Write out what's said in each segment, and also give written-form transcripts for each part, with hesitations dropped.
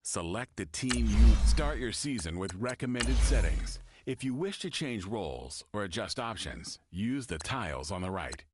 Select the team you start your season with recommended settings. If you wish to change roles or adjust options, use the tiles on the right.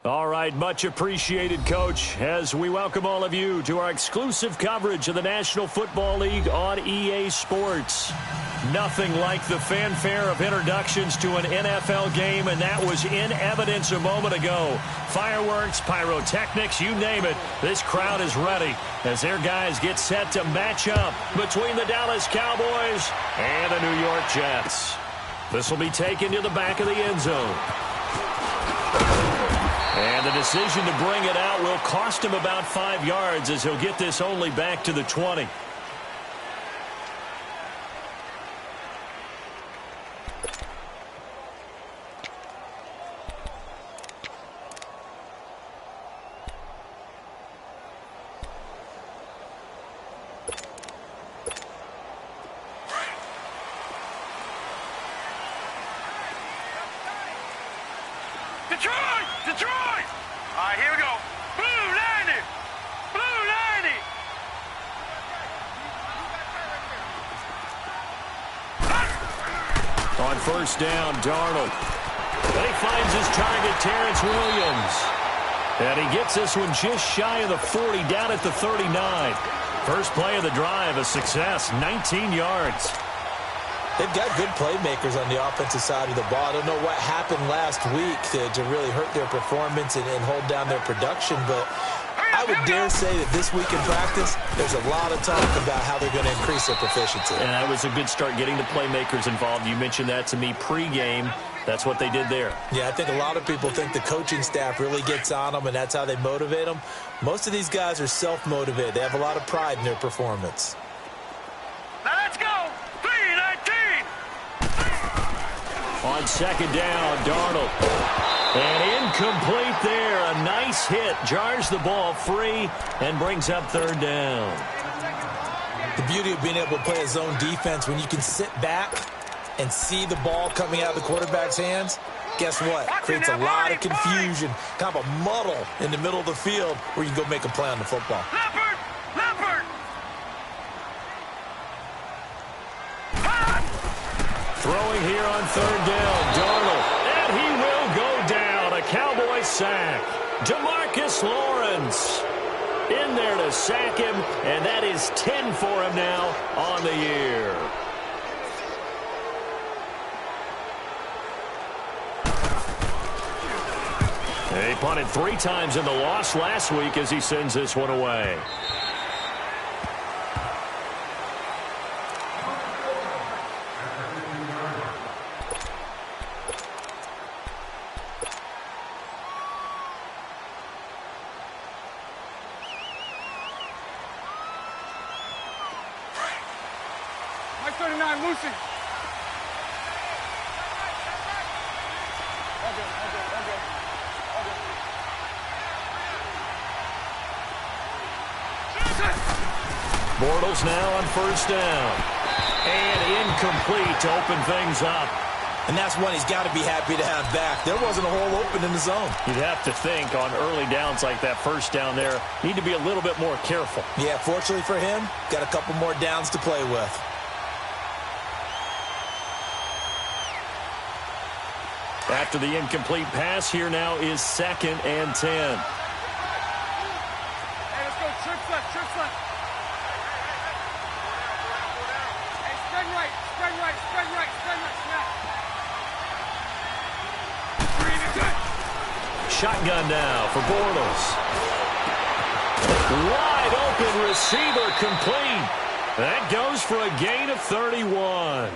All right, much appreciated, Coach, as we welcome all of you to our exclusive coverage of the National Football League on EA Sports. Nothing like the fanfare of introductions to an NFL game, and that was in evidence a moment ago. Fireworks, pyrotechnics, you name it. This crowd is ready as their guys get set to match up between the Dallas Cowboys and the New York Jets. This will be taken to the back of the end zone. And the decision to bring it out will cost him about 5 yards as he'll get this only back to the 20. Detroit! All right, here we go. Blue 90! Blue 90! On first down, Darnold. And he finds his target, Terrence Williams. And he gets this one just shy of the 40, down at the 39. First play of the drive, a success, 19 yards. They've got good playmakers on the offensive side of the ball. I don't know what happened last week to really hurt their performance and hold down their production, but I would dare say that this week in practice, there's a lot of talk about how they're going to increase their proficiency. And that was a good start getting the playmakers involved. You mentioned that to me pregame. That's what they did there. Yeah, I think a lot of people think the coaching staff really gets on them, and that's how they motivate them. Most of these guys are self-motivated. They have a lot of pride in their performance. Now let's go! 3-19! On second down, Darnold. And incomplete there. A nice hit. Jars the ball free and brings up third down. The beauty of being able to play a zone defense, when you can sit back and see the ball coming out of the quarterback's hands, guess what? Creates a lot of confusion, kind of a muddle in the middle of the field where you can go make a play on the football. Leopard! Leopard! Throwing here on third down, Darnold. And he will go down. A Cowboy sack. DeMarcus Lawrence in there to sack him, and that is 10 for him now on the year. He punted 3 times in the loss last week as he sends this one away. Mike 39, Lucy. Bortles now on first down. And incomplete to open things up. And that's one he's got to be happy to have back. There wasn't a hole open in the zone. You'd have to think on early downs like that first down there, need to be a little bit more careful. Yeah, fortunately for him, got a couple more downs to play with. After the incomplete pass, here now is 2nd and 10. Hey, let's go. Trips left, trips left. Hey, spread right, spread right, spread right, spread right, snap. Shotgun now for Bortles. Wide open receiver complete. That goes for a gain of 31.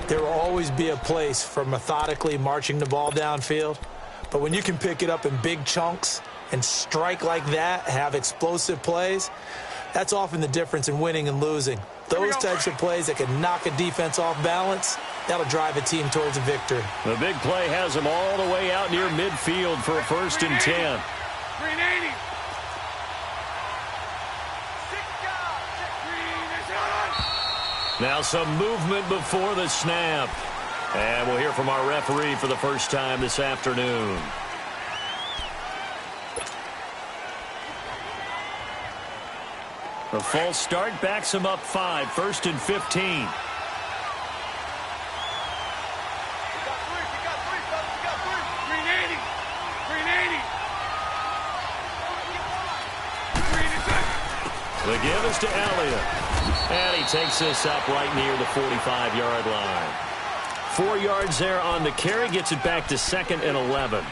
There will always be a place for methodically marching the ball downfield, but when you can pick it up in big chunks and strike like that, have explosive plays, that's often the difference in winning and losing. Those types of plays that can knock a defense off balance, that'll drive a team towards a victory. The big play has him all the way out near midfield for a 1st and 10. 380. Now some movement before the snap. And we'll hear from our referee for the first time this afternoon. A false start backs him up 5, 1st and 15. The give is to Elliott. And he takes this up right near the 45-yard line. 4 yards there on the carry, gets it back to 2nd and 11.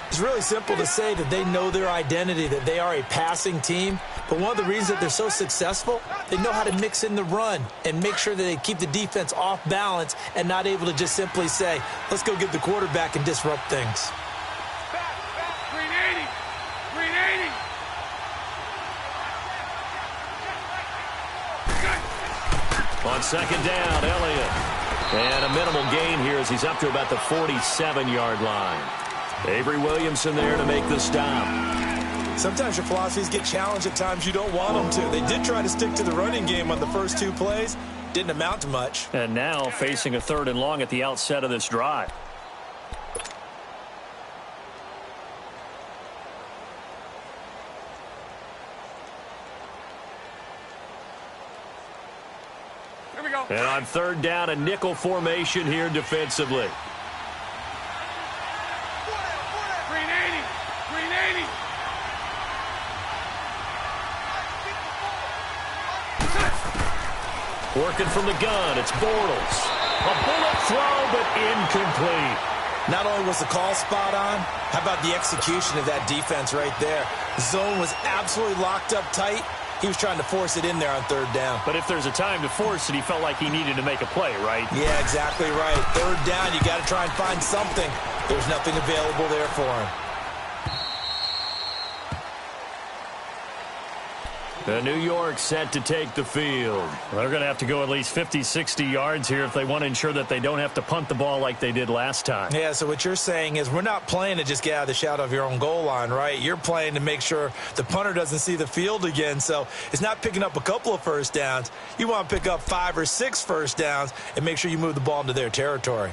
It's really simple to say that they know their identity, that they are a passing team. But one of the reasons that they're so successful, they know how to mix in the run and make sure that they keep the defense off balance and not able to just simply say, let's go get the quarterback and disrupt things. Green 80. Green 80. On 2nd down, Elliott. And a minimal gain here as he's up to about the 47-yard line. Avery Williamson there to make the stop. Sometimes your philosophies get challenged at times you don't want them to. They did try to stick to the running game on the first 2 plays. Didn't amount to much. And now facing a 3rd and long at the outset of this drive. Here we go. And on 3rd down, a nickel formation here defensively. Green 80. Green 80. Working from the gun, it's Bortles. A bullet throw, but incomplete. Not only was the call spot on, how about the execution of that defense right there? The zone was absolutely locked up tight. He was trying to force it in there on 3rd down. But if there's a time to force it, he felt like he needed to make a play, right? Yeah, exactly right. 3rd down, you got to try and find something. There's nothing available there for him. The New York set to take the field. They're going to have to go at least 50, 60 yards here if they want to ensure that they don't have to punt the ball like they did last time. Yeah, so what you're saying is we're not playing to just get out of the shadow of your own goal line, right? You're playing to make sure the punter doesn't see the field again. So it's not picking up a couple of first downs. You want to pick up 5 or 6 first downs and make sure you move the ball into their territory.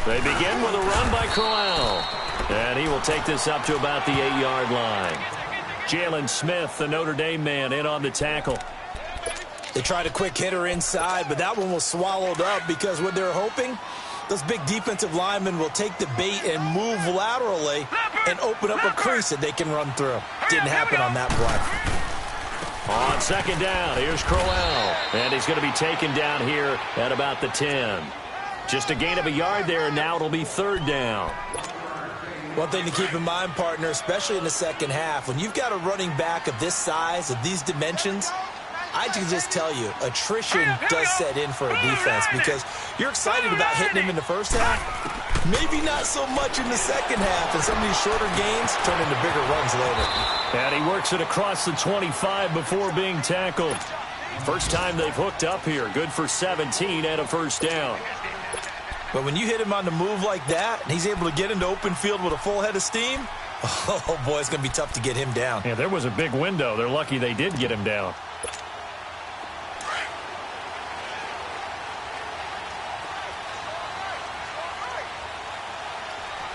They begin with a run by Crowell. And he will take this up to about the 8-yard line. Jalen Smith, the Notre Dame man, in on the tackle. They tried a quick hitter inside, but that one was swallowed up because what they're hoping, those big defensive linemen will take the bait and move laterally and open up a crease that they can run through. Didn't happen on that play. On 2nd down, here's Crowell. And he's going to be taken down here at about the 10. Just a gain of a yard there, and now it'll be 3rd down. One thing to keep in mind, partner, especially in the second half, when you've got a running back of this size, of these dimensions, I can just tell you, attrition does set in for a defense because you're excited about hitting him in the first half, maybe not so much in the second half, and some of these shorter gains turn into bigger runs later. And he works it across the 25 before being tackled. First time they've hooked up here. Good for 17 and a first down. But when you hit him on the move like that, and he's able to get into open field with a full head of steam, oh, boy, it's going to be tough to get him down. Yeah, there was a big window. They're lucky they did get him down.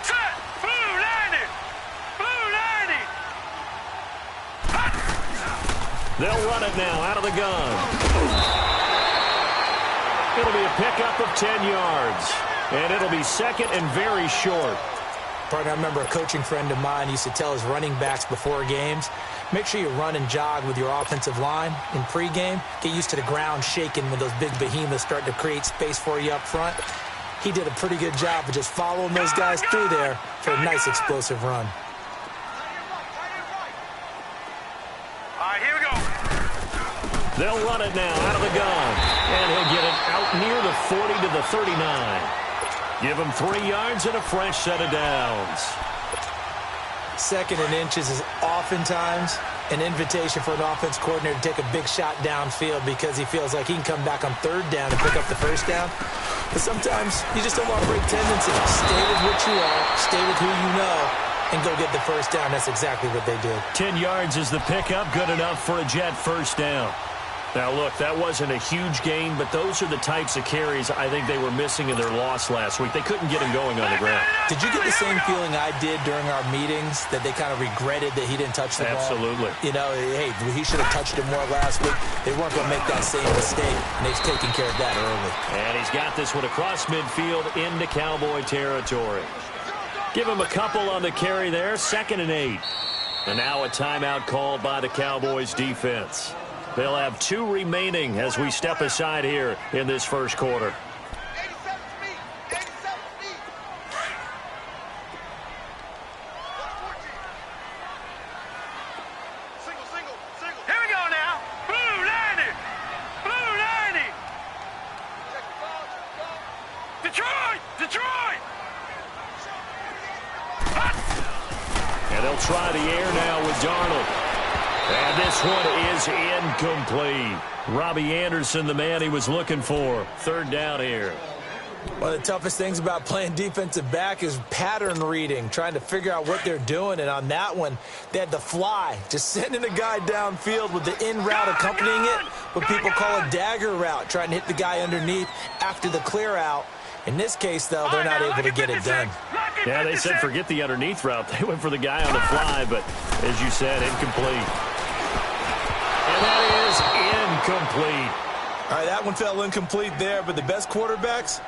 Set! Blue landing! Blue landing! They'll run it now out of the gun. It'll be a pickup of 10 yards. And it'll be 2nd and very short. Partner, I remember a coaching friend of mine used to tell his running backs before games, make sure you run and jog with your offensive line in pregame. Get used to the ground shaking when those big behemoths start to create space for you up front. He did a pretty good job of just following those guys through there for a nice explosive run. All right, here we go. They'll run it now out of the gun. And he'll get it out near the 40 to the 39. Give him 3 yards and a fresh set of downs. 2nd and inches is oftentimes an invitation for an offense coordinator to take a big shot downfield because he feels like he can come back on 3rd down and pick up the first down. But sometimes you just don't want to break tendencies. Stay with what you are, stay with who you know, and go get the first down. That's exactly what they did. 10 yards is the pickup. Good enough for a Jet first down. Now, look, that wasn't a huge gain, but those are the types of carries I think they were missing in their loss last week. They couldn't get him going on the ground. Did you get the same feeling I did during our meetings, that they kind of regretted that he didn't touch the ball? Absolutely. You know, hey, he should have touched it more last week. They weren't going to make that same mistake, and they've taken care of that early. And he's got this one across midfield into Cowboy territory. Give him a couple on the carry there, 2nd and 8. And now a timeout called by the Cowboys defense. They'll have 2 remaining as we step aside here in this first quarter. Here we go now. Blue 90. Blue 90. Detroit. Detroit. And they'll try the air now with Darnold. And this one is incomplete. Robbie Anderson, the man he was looking for. 3rd down here. One of the toughest things about playing defensive back is pattern reading, trying to figure out what they're doing. And on that one, they had to fly, just sending a guy downfield with the in route accompanying it, what people call a dagger route, trying to hit the guy underneath after the clear out. In this case, though, they're not able to get it done. Yeah, they said forget the underneath route. They went for the guy on the fly, but as you said, incomplete. And that is incomplete. All right, that one fell incomplete there, but the best quarterbacks,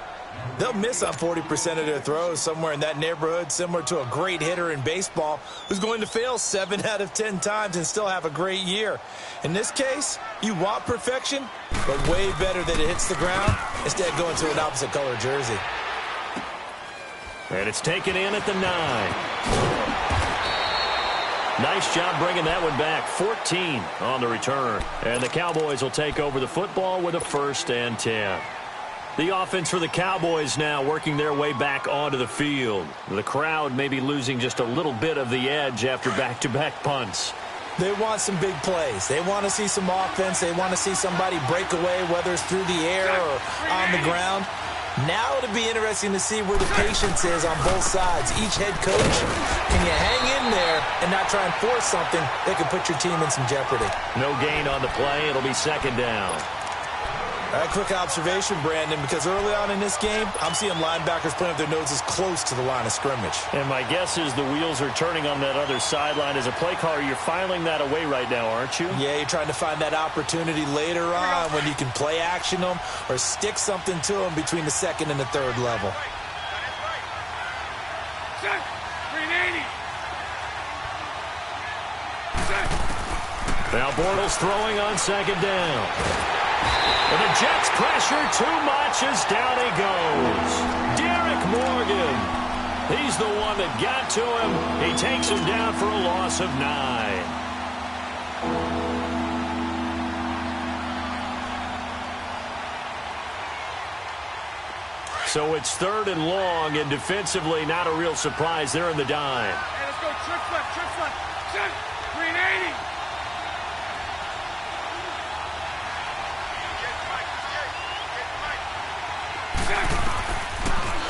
they'll miss on 40% of their throws, somewhere in that neighborhood, similar to a great hitter in baseball who's going to fail 7 out of 10 times and still have a great year. In this case, you want perfection, but way better that it hits the ground instead of going to an opposite color jersey. And it's taken in at the 9. Nice job bringing that one back. 14 on the return. And the Cowboys will take over the football with a 1st and 10. The offense for the Cowboys now working their way back onto the field. The crowd may be losing just a little bit of the edge after back-to-back punts. They want some big plays. They want to see some offense. They want to see somebody break away, whether it's through the air or on the ground. Now it'll be interesting to see where the patience is on both sides. Each head coach, can you hang in there and not try and force something that could put your team in some jeopardy? No gain on the play. It'll be 2nd down. All right, quick observation, Brandon, because early on in this game, I'm seeing linebackers playing with their noses close to the line of scrimmage. And my guess is the wheels are turning on that other sideline. As a play caller, you're filing that away right now, aren't you? Yeah, you're trying to find that opportunity later on when you can play action them or stick something to them between the 2nd and the 3rd level. Now Bortles throwing on 2nd down. And the Jets pressure too much as down he goes. Derek Morgan. He's the one that got to him. He takes him down for a loss of 9. So it's 3rd and long, and defensively not a real surprise. They're in the dime. Hey, let's go. Trick left. Check. 380.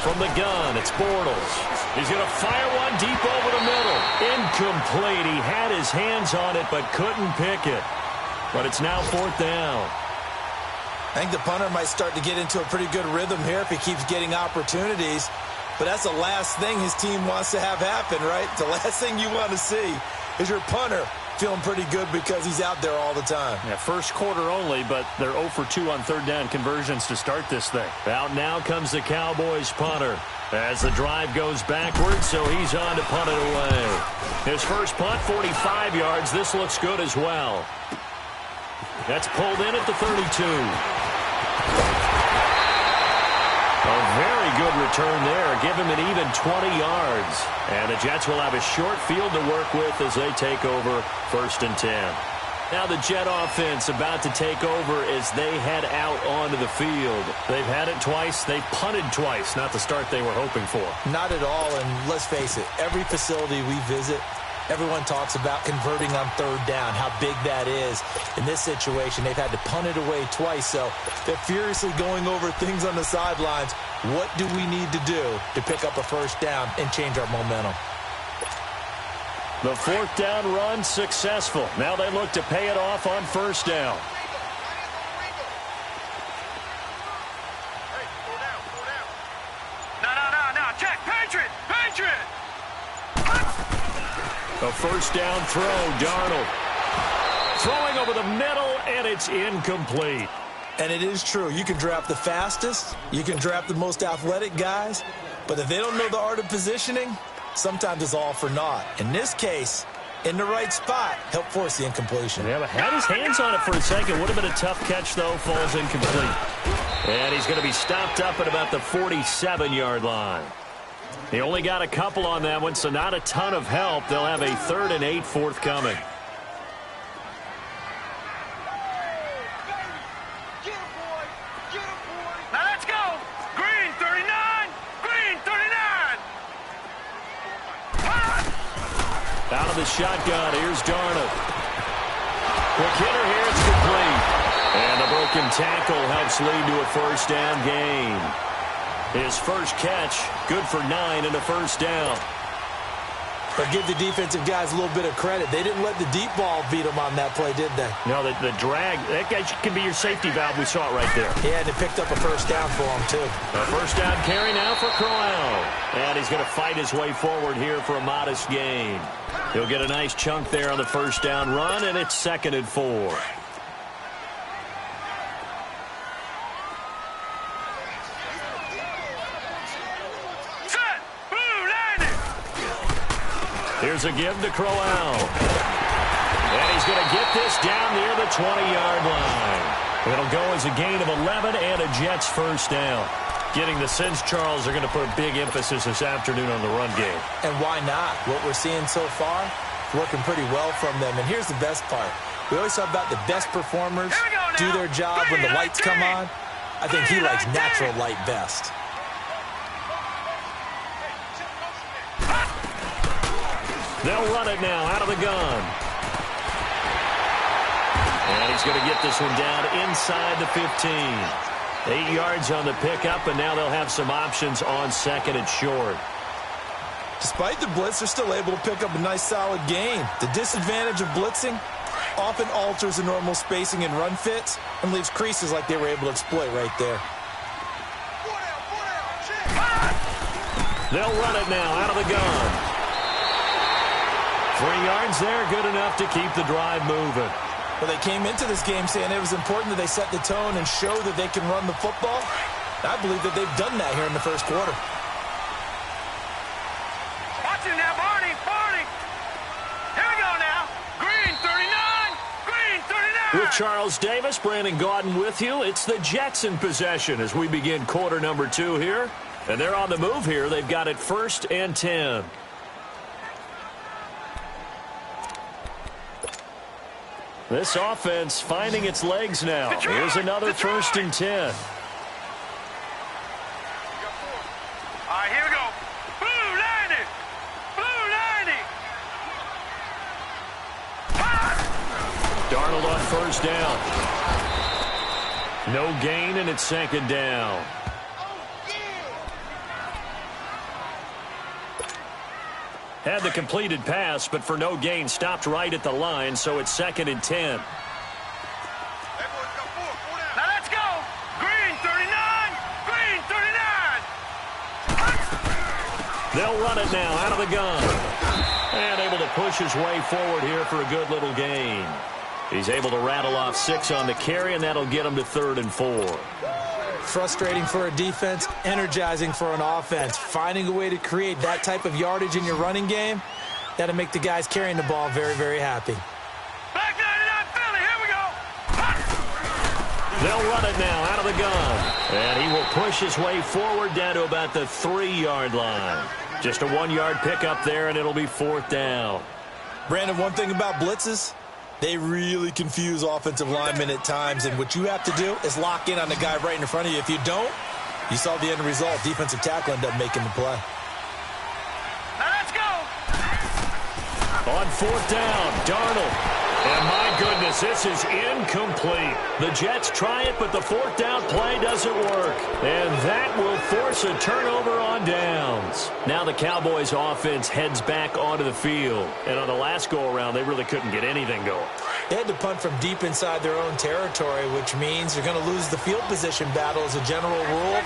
From the gun, it's Bortles. He's going to fire one deep over the middle. Incomplete. He had his hands on it, but couldn't pick it. But it's now 4th down. I think the punter might start to get into a pretty good rhythm here if he keeps getting opportunities. But that's the last thing his team wants to have happen, right? The last thing you want to see is your punter feeling pretty good because he's out there all the time. Yeah, first quarter only, but they're 0 for 2 on 3rd down conversions to start this thing. Out now comes the Cowboys punter as the drive goes backwards, so he's on to punt it away. His first punt, 45 yards. This looks good as well. That's pulled in at the 32. A very good return there. Give him an even 20 yards. And the Jets will have a short field to work with as they take over 1st and 10. Now the Jet offense about to take over as they head out onto the field. They've had it twice. They've punted twice. Not the start they were hoping for. Not at all, and let's face it, every facility we visit, everyone talks about converting on 3rd down, how big that is. In this situation, they've had to punt it away twice, so they're furiously going over things on the sidelines. What do we need to do to pick up a 1st down and change our momentum? The 4th down run successful. Now they look to pay it off on 1st down. A first down throw, Darnold. Throwing over the middle, and it's incomplete. And it is true. You can draft the fastest. You can draft the most athletic guys. But if they don't know the art of positioning, sometimes it's all for naught. In this case, in the right spot, help force the incompletion. Yeah, had his hands on it for a second. Would have been a tough catch, though. Falls incomplete. And he's going to be stopped up at about the 47-yard line. He only got a couple on that one, so not a ton of help. They'll have a 3rd and 8 forthcoming. Now let's go. Green 39. Green 39. Out of the shotgun, here's Darnold. Quick hitter here, it's complete. And a broken tackle helps lead to a first down gain. His first catch, good for 9 and a first down. But give the defensive guys a little bit of credit. They didn't let the deep ball beat them on that play, did they? No, the drag, that guy can be your safety valve. We saw it right there. Yeah, and it picked up a first down for him, too. A first down carry now for Crowell. And he's going to fight his way forward here for a modest gain. He'll get a nice chunk there on the first down run, and it's 2nd and 4. Here's a give to Crowell. And he's going to get this down near the 20-yard line. It'll go as a gain of 11 and a Jets first down. Getting the sense, Charles, are going to put a big emphasis this afternoon on the run game. And why not? What we're seeing so far, working pretty well from them. And here's the best part. We always talk about the best performers do their job when the lights come on. I think he likes natural light best. They'll run it now out of the gun. And he's going to get this one down inside the 15. 8 yards on the pickup, and now they'll have some options on 2nd and short. Despite the blitz, they're still able to pick up a nice solid gain. The disadvantage of blitzing often alters the normal spacing and run fits and leaves creases like they were able to exploit right there. They'll run it now out of the gun. 3 yards there, good enough to keep the drive moving. Well, they came into this game saying it was important that they set the tone and show that they can run the football. I believe that they've done that here in the first quarter. Watch it now, Barney. Barney. Here we go now. Green 39. Green 39. With Charles Davis, Brandon Gaudin with you. It's the Jets in possession as we begin quarter number 2 here. And they're on the move here. They've got it 1st and 10. This offense finding its legs now. Here's another 1st and 10. All right, here we go. Blue 90. Blue 90. Darnold on first down. No gain, and it's 2nd down. Had the completed pass, but for no gain, stopped right at the line, so it's 2nd and 10. Now let's go. Green 39. Green 39. They'll run it now out of the gun. And able to push his way forward here for a good little gain. He's able to rattle off 6 on the carry, and that'll get him to 3rd and 4. Frustrating for a defense, energizing for an offense. Finding a way to create that type of yardage in your running game, that'll make the guys carrying the ball very, very happy. Black 99 Philly, here we go. They'll run it now out of the gun. And he will push his way forward down to about the 3-yard line. Just a 1-yard pickup there, and it'll be 4th down. Brandon, one thing about blitzes, they really confuse offensive linemen at times, and what you have to do is lock in on the guy right in front of you. If you don't, you saw the end result. Defensive tackle ended up making the play. Now let's go. On 4th down, Darnold. And my goodness, this is incomplete. The Jets try it, but the fourth down play doesn't work. And that will force a turnover on downs. Now the Cowboys offense heads back onto the field. And on the last go-around, they really couldn't get anything going. They had to punt from deep inside their own territory, which means you're going to lose the field position battle as a general rule.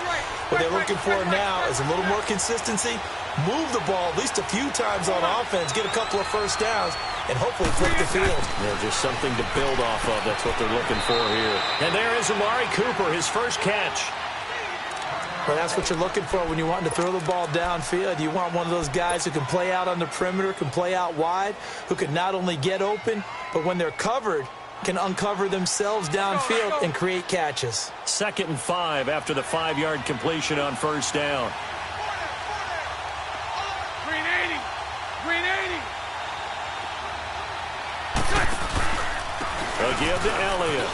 What they're looking for now is a little more consistency, move the ball at least a few times on offense, get a couple of first downs, and hopefully flip the field. Yeah, just something to build off of. That's what they're looking for here. And there is Amari Cooper, his first catch. Well, that's what you're looking for when you want to throw the ball downfield. You want one of those guys who can play out on the perimeter, can play out wide, who can not only get open, but when they're covered, can uncover themselves downfield and create catches. 2nd and 5 after the 5-yard completion on first down. Green 80. Green 80. They'll give to Elliott.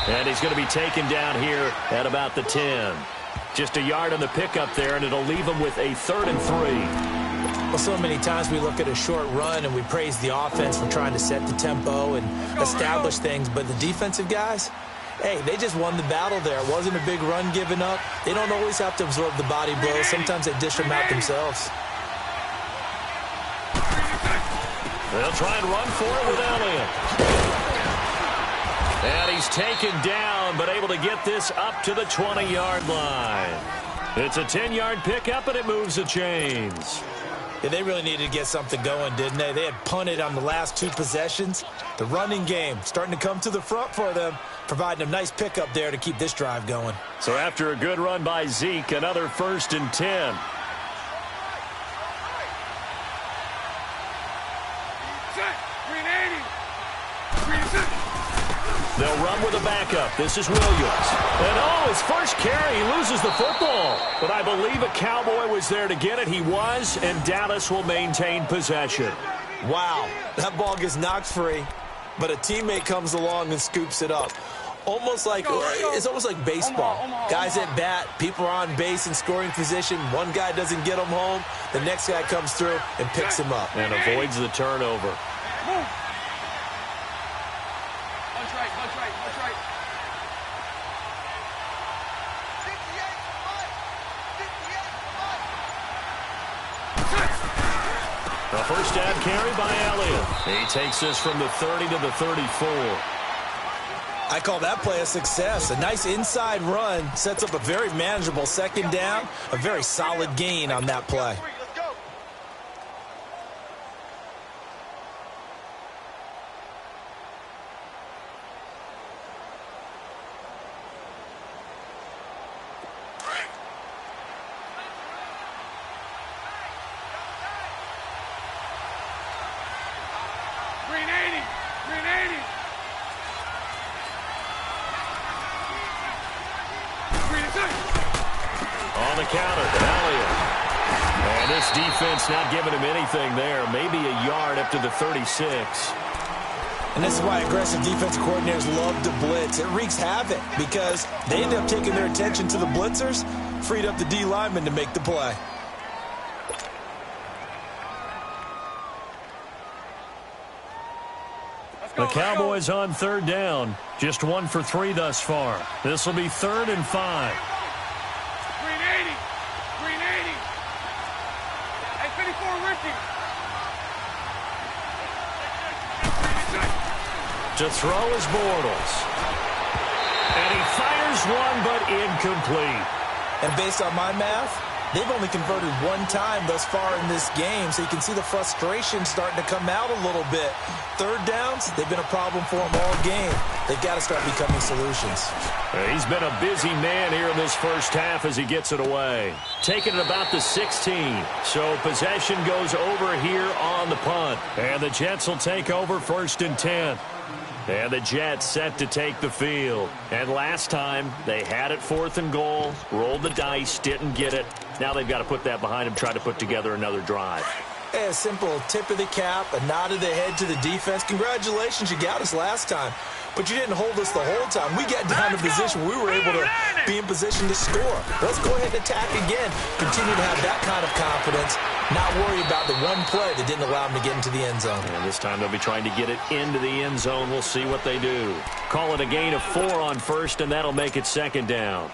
And he's going to be taken down here at about the 10. Just a yard on the pickup there, and it'll leave him with a 3rd and 3. Well, so many times we look at a short run and we praise the offense for trying to set the tempo and establish things, but the defensive guys, hey, they just won the battle there. It wasn't a big run given up. They don't always have to absorb the body blows. Sometimes they dish them out themselves. They'll try and run for it with Elliott. And he's taken down, but able to get this up to the 20-yard line. It's a 10-yard pickup, and it moves the chains. Yeah, they really needed to get something going, didn't they? They had punted on the last 2 possessions. The running game starting to come to the front for them, providing a nice pickup there to keep this drive going. So after a good run by Zeke, another 1st and 10. Green 80. Green 6. They'll run with a backup. This is Williams. And oh, his first carry, he loses the football. But I believe a Cowboy was there to get it. He was, and Dallas will maintain possession. Wow, that ball gets knocked free, but a teammate comes along and scoops it up. It's almost like baseball. Guys at bat, people are on base in scoring position. One guy doesn't get him home. The next guy comes through and picks him up. And avoids the turnover. A first down carry by Elliott. He takes this from the 30 to the 34. I call that play a success. A nice inside run sets up a very manageable 2nd down, a very solid gain on that play. Green 80. Green 80. Green 6. On the counter, Elliott. And this defense not giving him anything there. Maybe a yard up to the 36. And this is why aggressive defensive coordinators love to blitz. It wreaks havoc because they end up taking their attention to the blitzers, freed up the D lineman to make the play. The Cowboys on 3rd down. Just 1 for 3 thus far. This will be 3rd and 5. Green 80. Green 80. Hey, 54 Ricky. To throw is Bortles. And he fires one, but incomplete. And based on my math, they've only converted 1 time thus far in this game, so you can see the frustration starting to come out a little bit. 3rd downs, they've been a problem for them all game. They've got to start becoming solutions. He's been a busy man here in this first half as he gets it away. Taking it about the 16. So possession goes over here on the punt. And the Jets will take over 1st and 10. And the Jets set to take the field. And last time, they had it 4th and goal, rolled the dice, didn't get it. Now they've got to put that behind them, try to put together another drive. A simple tip of the cap, a nod of the head to the defense. Congratulations, you got us last time. But you didn't hold us the whole time. We got down to position. We were able to be in position to score. Let's go ahead and attack again. Continue to have that kind of confidence. not worry about the one play that didn't allow him to get into the end zone. And this time they'll be trying to get it into the end zone. We'll see what they do. Call it a gain of 4 on first, and that'll make it second down.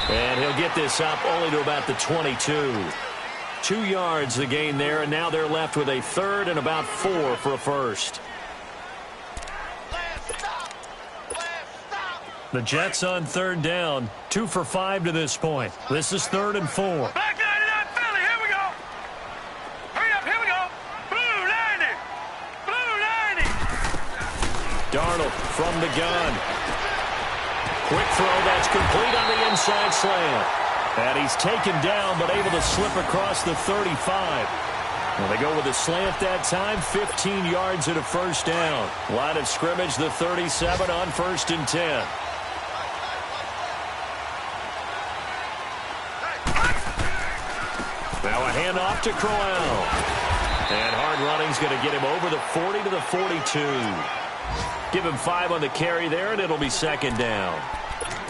And he'll get this up only to about the 22. 2 yards the gain there, and now they're left with a third and about 4 for a first. The Jets on third down, 2 for 5 to this point. This is 3rd and 4. Back 99 Philly, here we go. Hurry up, here we go. Blue 90. Blue 90. Darnold from the gun. Quick throw, that's complete on the inside slant. And he's taken down, but able to slip across the 35. Well, they go with a slant that time, 15 yards and a first down. Line of scrimmage, the 37 on 1st and 10. Now a handoff to Crowell. And hard running's going to get him over the 40 to the 42. Give him 5 on the carry there, and it'll be second down.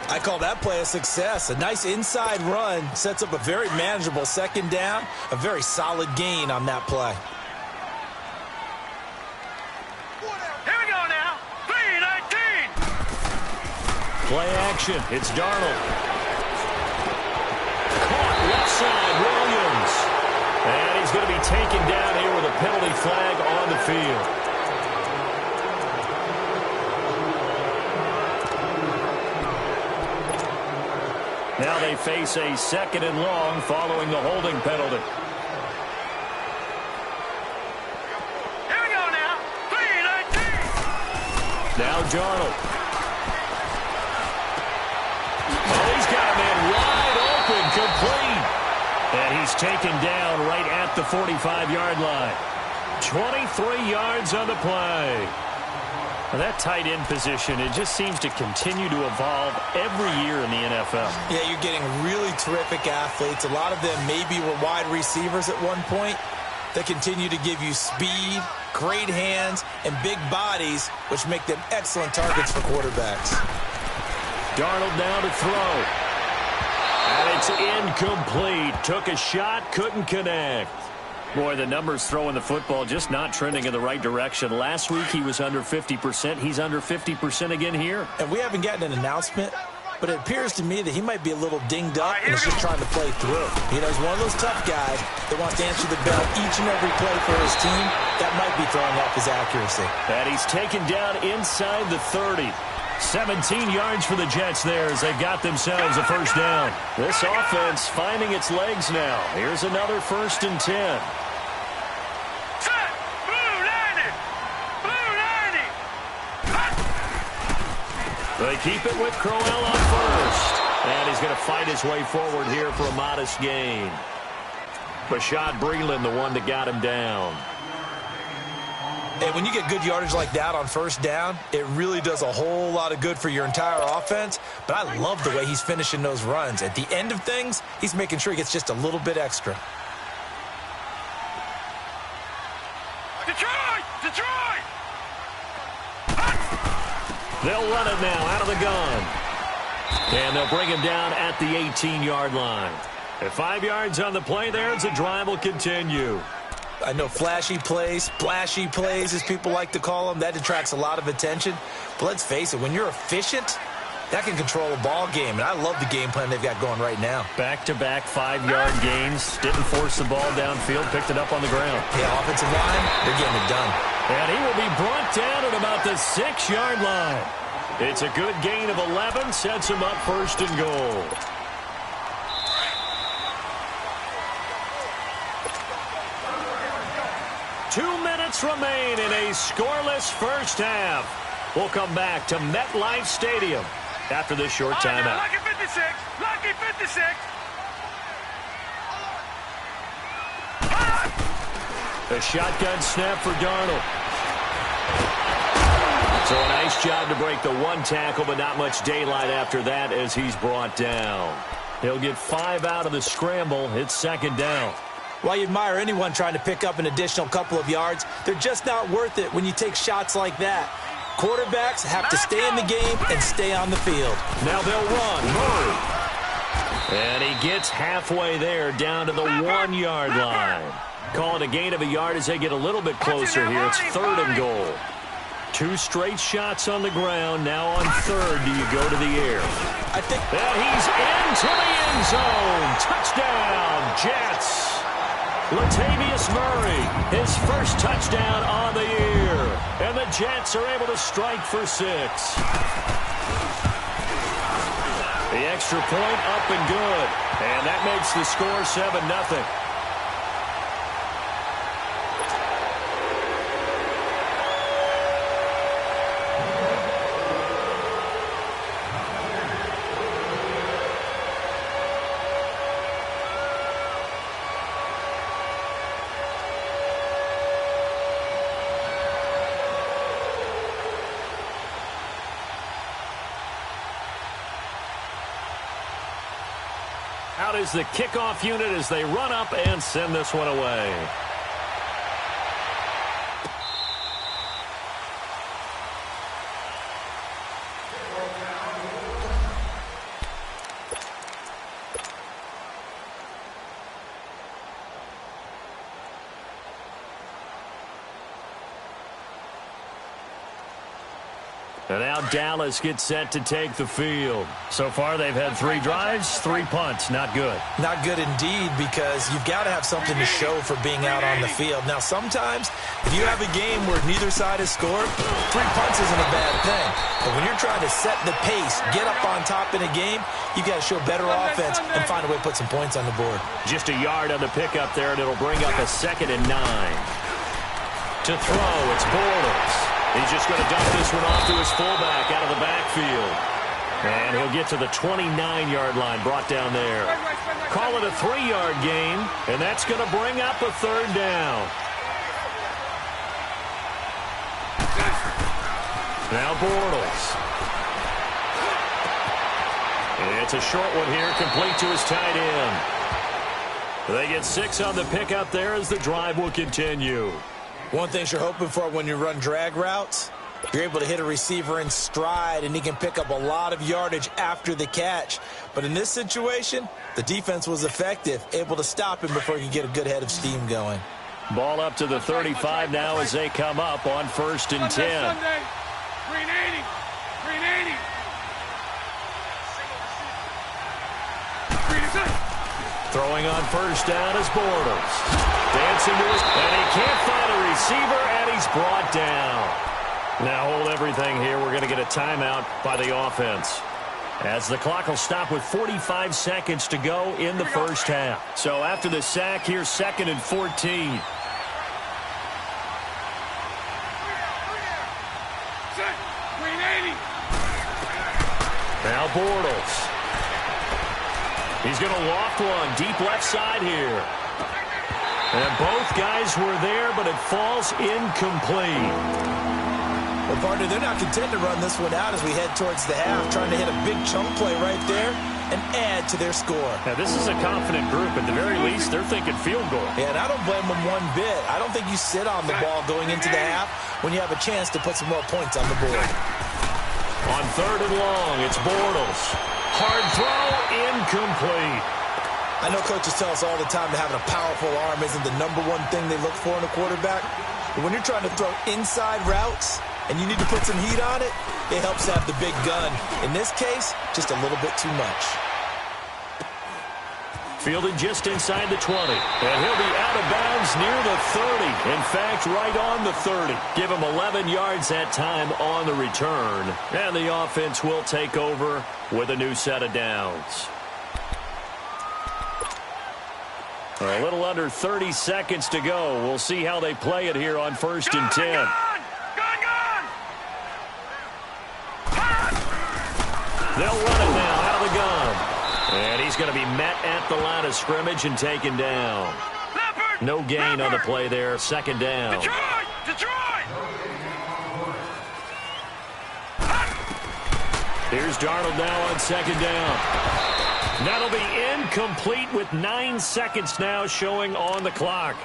I call that play a success. A nice inside run sets up a very manageable second down, a very solid gain on that play. Here we go now. 3-19. Play action. It's Darnold. Caught left side, Williams. And he's going to be taken down here with a penalty flag on the field. Now they face a 2nd and long following the holding penalty. Here we go now. 3-19. Now Darnold. And he's got a man wide open, complete. And he's taken down right at the 45-yard line. 23 yards on the play. Well, that tight end position, it just seems to continue to evolve every year in the NFL. Yeah, you're getting really terrific athletes. A lot of them maybe were wide receivers at one point. They continue to give you speed, great hands, and big bodies, which make them excellent targets for quarterbacks. Darnold now to throw. And it's incomplete. Took a shot, couldn't connect. Boy, the numbers throwing the football just not trending in the right direction. Last week he was under 50%. He's under 50% again here. And we haven't gotten an announcement, but it appears to me that he might be a little dinged up and is just trying to play through. You know, he's one of those tough guys that wants to answer the bell each and every play for his team. That might be throwing off his accuracy. And he's taken down inside the 30. 17 yards for the Jets there as they've got themselves a first down. This offense finding its legs now. Here's another 1st and 10. Set. Blue 90. Blue 90. They keep it with Crowell on first. And he's going to fight his way forward here for a modest gain. Bashad Breeland, the one that got him down. And when you get good yardage like that on first down, it really does a whole lot of good for your entire offense. But I love the way he's finishing those runs. At the end of things, he's making sure he gets just a little bit extra. Detroit! Detroit! They'll run it now out of the gun. And they'll bring him down at the 18-yard line. At 5 yards on the play there, the drive will continue. I know flashy plays, splashy plays, as people like to call them, that attracts a lot of attention. But let's face it, when you're efficient, that can control a ball game. And I love the game plan they've got going right now. Back-to-back 5-yard gains. Didn't force the ball downfield. Picked it up on the ground. Yeah, offensive line, they're getting it done. And he will be brought down at about the 6-yard line. It's a good gain of 11. Sets him up 1st and goal. Remain in a scoreless first half. We'll come back to MetLife Stadium after this short timeout. Lucky 56. Lucky 56. A shotgun snap for Darnold. So a nice job to break the one tackle, but not much daylight after that as he's brought down. He'll get 5 out of the scramble. It's second down. While you admire anyone trying to pick up an additional couple of yards, they're just not worth it when you take shots like that. Quarterbacks have to stay in the game and stay on the field. Now they'll run. Murray. And he gets halfway there, down to the 1-yard line. Call it a gain of a yard as they get a little bit closer here. It's 3rd and goal. 2 straight shots on the ground. Now on 3rd, do you go to the air? I think that he's into the end zone. Touchdown, Jets. Latavius Murray, his first touchdown on the year. And the Jets are able to strike for 6. The extra point up and good. And that makes the score 7-0. Out is the kickoff unit as they run up and send this one away. And now Dallas gets set to take the field. So far, they've had 3 drives, 3 punts. Not good. Not good indeed, because you've got to have something to show for being out on the field. Now, sometimes, if you have a game where neither side has scored, 3 punts isn't a bad thing. But when you're trying to set the pace, get up on top in a game, you've got to show better offense and find a way to put some points on the board. Just a yard on the pickup there, and it'll bring up a 2nd and 9. To throw, it's Bortles. He's just going to dump this one off to his fullback out of the backfield. And he'll get to the 29-yard line, brought down there. Call it a 3-yard gain, and that's going to bring up a 3rd down. Now Bortles. It's a short one here, complete to his tight end. They get 6 on the pickup there as the drive will continue. One thing you're hoping for when you run drag routes, you're able to hit a receiver in stride, and he can pick up a lot of yardage after the catch. But in this situation, the defense was effective, able to stop him before he could get a good head of steam going. Ball up to the 35 now as they come up on 1st and 10. Sunday. Green 80. Green 80. Green is it. Throwing on 1st down is Bortles. Dancing to his, and he can't find a receiver, and he's brought down. Now hold everything here. We're going to get a timeout by the offense, as the clock will stop with 45 seconds to go in the first half. So after the sack, here's 2nd and 14. Green 80. Now Bortles. He's going to loft one deep left side here. And both guys were there, but it falls incomplete. Well, partner, they're not content to run this one out as we head towards the half, trying to hit a big chunk play right there and add to their score. Now, this is a confident group. At the very least, they're thinking field goal. Yeah, and I don't blame them one bit. I don't think you sit on the ball going into the half when you have a chance to put some more points on the board. On 3rd and long, it's Bortles. Hard throw, incomplete. I know coaches tell us all the time that having a powerful arm isn't the #1 thing they look for in a quarterback. But when you're trying to throw inside routes and you need to put some heat on it, it helps have the big gun. In this case, just a little bit too much. Fielded just inside the 20. And he'll be out of bounds near the 30. In fact, right on the 30. Give him 11 yards that time on the return. And the offense will take over with a new set of downs. A little under 30 seconds to go. We'll see how they play it here on 1st and 10. Gun! They'll run it now out of the gun. And he's going to be met at the line of scrimmage and taken down. No gain on the play there. 2nd down. Detroit! Here's Darnold now on 2nd down. That'll be incomplete with 9 seconds now showing on the clock.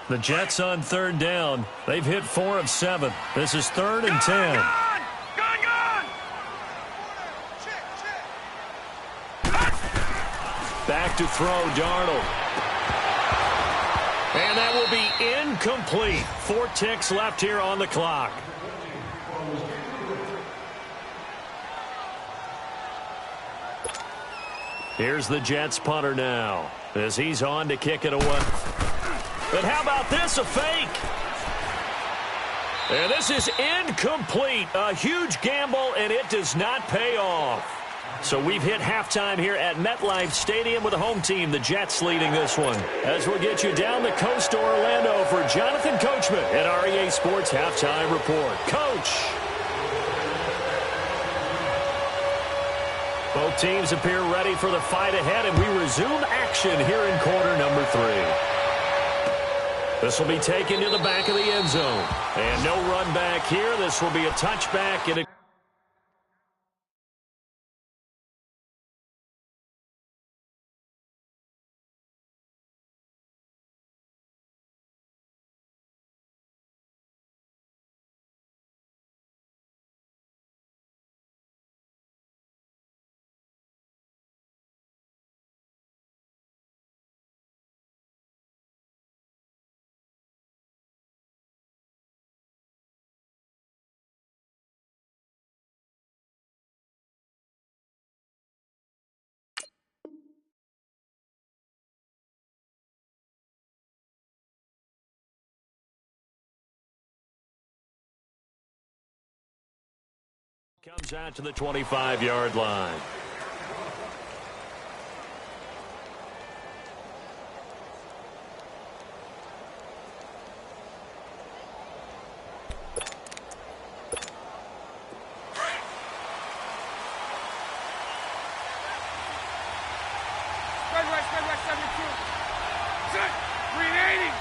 The Jets on 3rd down. They've hit 4 of 7. This is 3rd and 10. Gone! Back to throw, Darnold. And that will be incomplete. 4 ticks left here on the clock. Here's the Jets punter now as he's on to kick it away. But how about this, a fake? And this is incomplete. A huge gamble, and it does not pay off. So we've hit halftime here at MetLife Stadium with the home team, the Jets, leading this one. As we'll get you down the coast to Orlando for Jonathan Coachman at our EA Sports Halftime Report. Coach. Both teams appear ready for the fight ahead, and we resume action here in quarter number 3. This will be taken to the back of the end zone. And no run back here. This will be a touchback. And it comes out to the 25-yard line. Spread right, 72. Set. 380.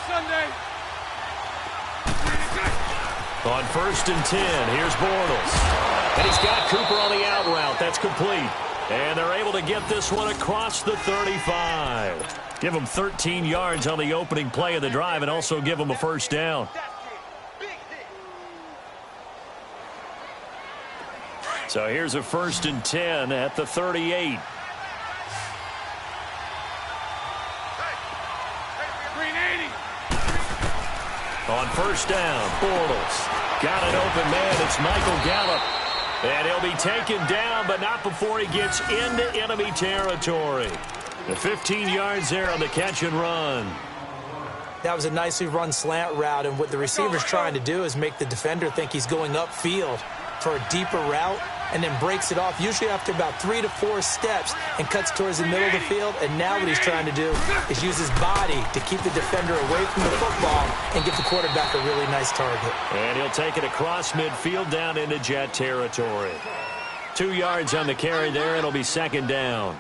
Sunday. On 1st and 10, here's Bortles. And he's got Cooper on the out route. That's complete. And they're able to get this one across the 35. Give them 13 yards on the opening play of the drive and also give them a first down. So here's a 1st and 10 at the 38. On 1st down, Bortles. Got an open man. It's Michael Gallup. And he'll be taken down, but not before he gets into enemy territory. The 15 yards there on the catch and run. That was a nicely run slant route, and what the receiver's trying to do is make the defender think he's going upfield for a deeper route, and then breaks it off, usually after about 3 to 4 steps, and cuts towards the middle of the field. And now what he's trying to do is use his body to keep the defender away from the football and give the quarterback a really nice target. And he'll take it across midfield down into Jet territory. 2 yards on the carry there. It'll be 2nd down.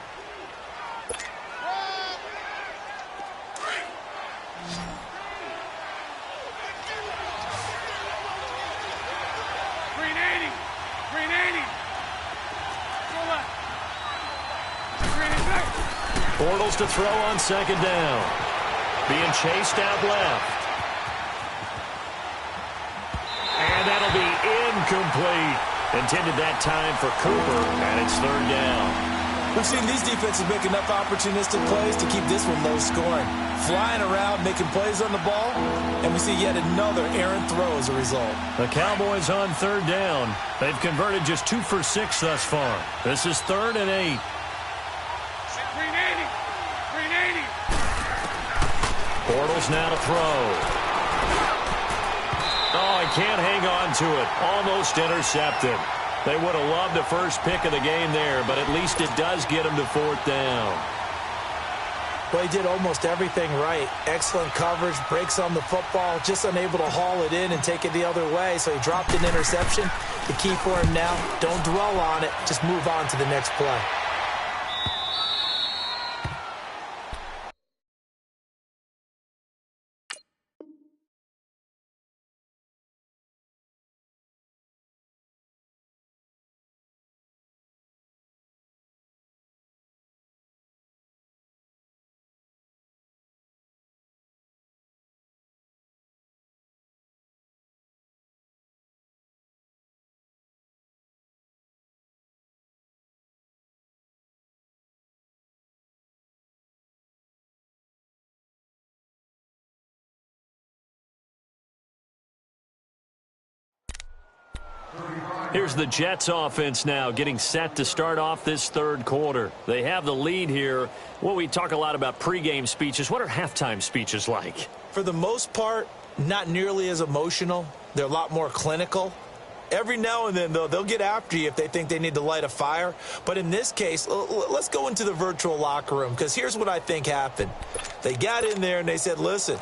Bortles to throw on 2nd down. Being chased out left. And that'll be incomplete. Intended that time for Cooper, and it's 3rd down. We've seen these defenses make enough opportunistic plays to keep this one low scoring. Flying around, making plays on the ball, and we see yet another errant throw as a result. The Cowboys on 3rd down. They've converted just 2 for 6 thus far. This is 3rd and 8. Bortles now to throw. Oh, he can't hang on to it. Almost intercepted. They would have loved the first pick of the game there, but at least it does get him to 4th down. Well, he did almost everything right. Excellent coverage, breaks on the football, just unable to haul it in and take it the other way, so he dropped an interception. The key for him now, don't dwell on it, just move on to the next play. Here's the Jets offense now getting set to start off this third quarter. They have the lead here. Well, we talk a lot about pregame speeches. What are halftime speeches like? For the most part, not nearly as emotional. They're a lot more clinical. Every now and then, though, they'll get after you if they think they need to light a fire. But in this case, let's go into the virtual locker room, because here's what I think happened. They got in there and they said, listen,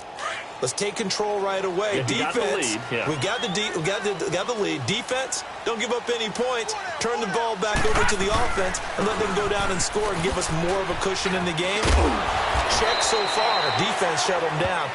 let's take control right away. Yeah, defense, we got the lead. Defense, don't give up any points. Turn the ball back over to the offense and let them go down and score and give us more of a cushion in the game. Check so far. Defense shut them down.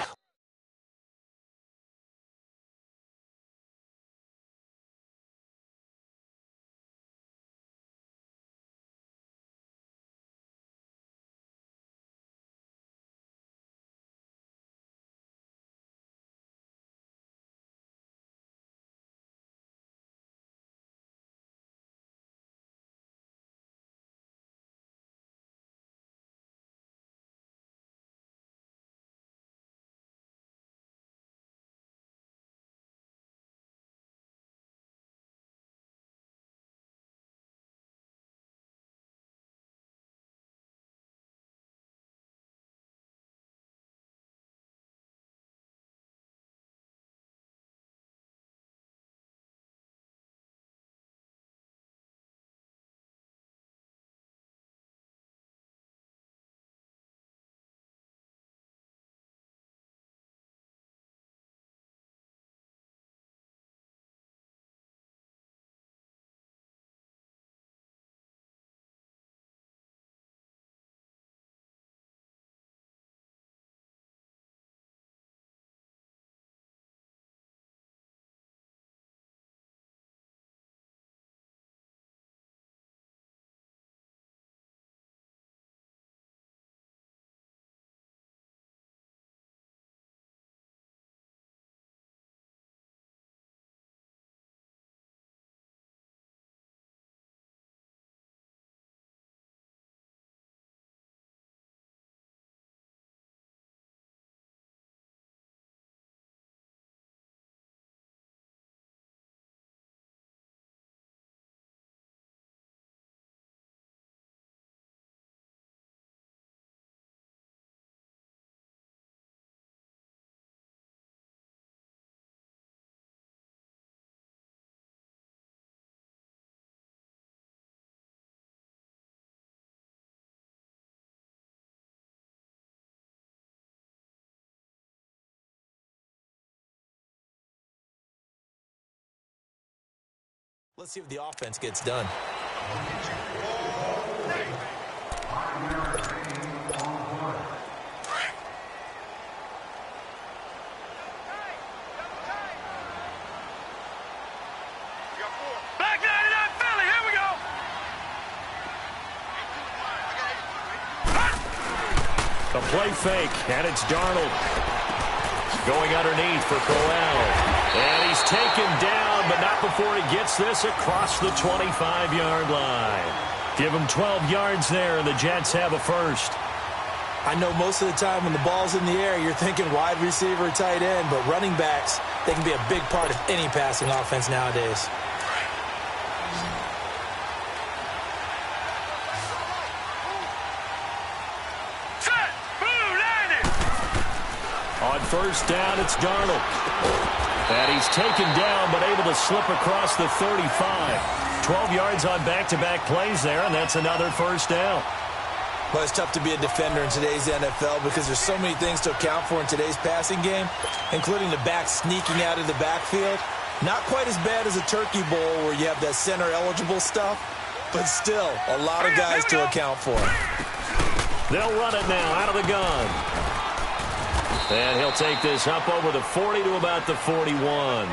Let's see if the offense gets done. Black 99 Philly, here we go. A play fake, and it's Darnold going underneath for Crowell. And he's taken down, but not before he gets this across the 25-yard line. Give him 12 yards there, and the Jets have a first. I know most of the time when the ball's in the air, you're thinking wide receiver, tight end, but running backs, they can be a big part of any passing offense nowadays. Set, blue, landed. On first down, it's Darnold. And he's taken down, but able to slip across the 35. 12 yards on back-to-back plays there, and that's another first down. Well, it's tough to be a defender in today's NFL because there's so many things to account for in today's passing game, including the back sneaking out of the backfield. Not quite as bad as a turkey bowl where you have that center-eligible stuff, but still a lot of guys to account for. They'll run it now out of the gun. And he'll take this up over the 40 to about the 41.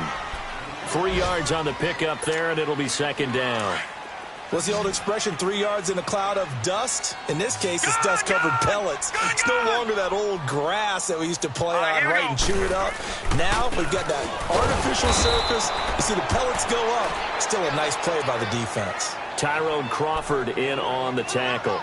3 yards on the pickup there, and it'll be second down. What's the old expression, 3 yards in a cloud of dust? In this case, it's dust-covered pellets. It's no longer that old grass that we used to play on, right, and chew it up. Now we've got that artificial surface. You see the pellets go up. Still a nice play by the defense. Tyrone Crawford in on the tackle.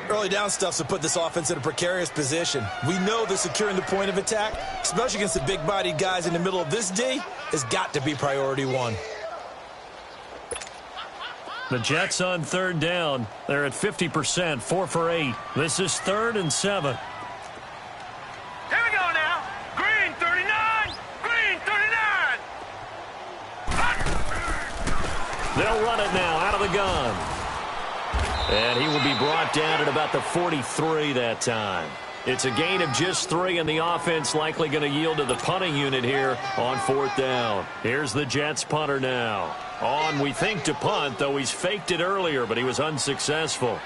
Early down stuff's to put this offense in a precarious position. We know that securing the point of attack, especially against the big-bodied guys in the middle of this D, has got to be priority one. The Jets on third down. They're at 50%, 4 for 8. This is 3rd and 7. Here we go now. Green 39. Green 39. They'll run it now out of the gun. And he will be brought down at about the 43 that time. It's a gain of just 3, and the offense likely going to yield to the punting unit here on 4th down. Here's the Jets punter now. On, we think, to punt, though he's faked it earlier, but he was unsuccessful.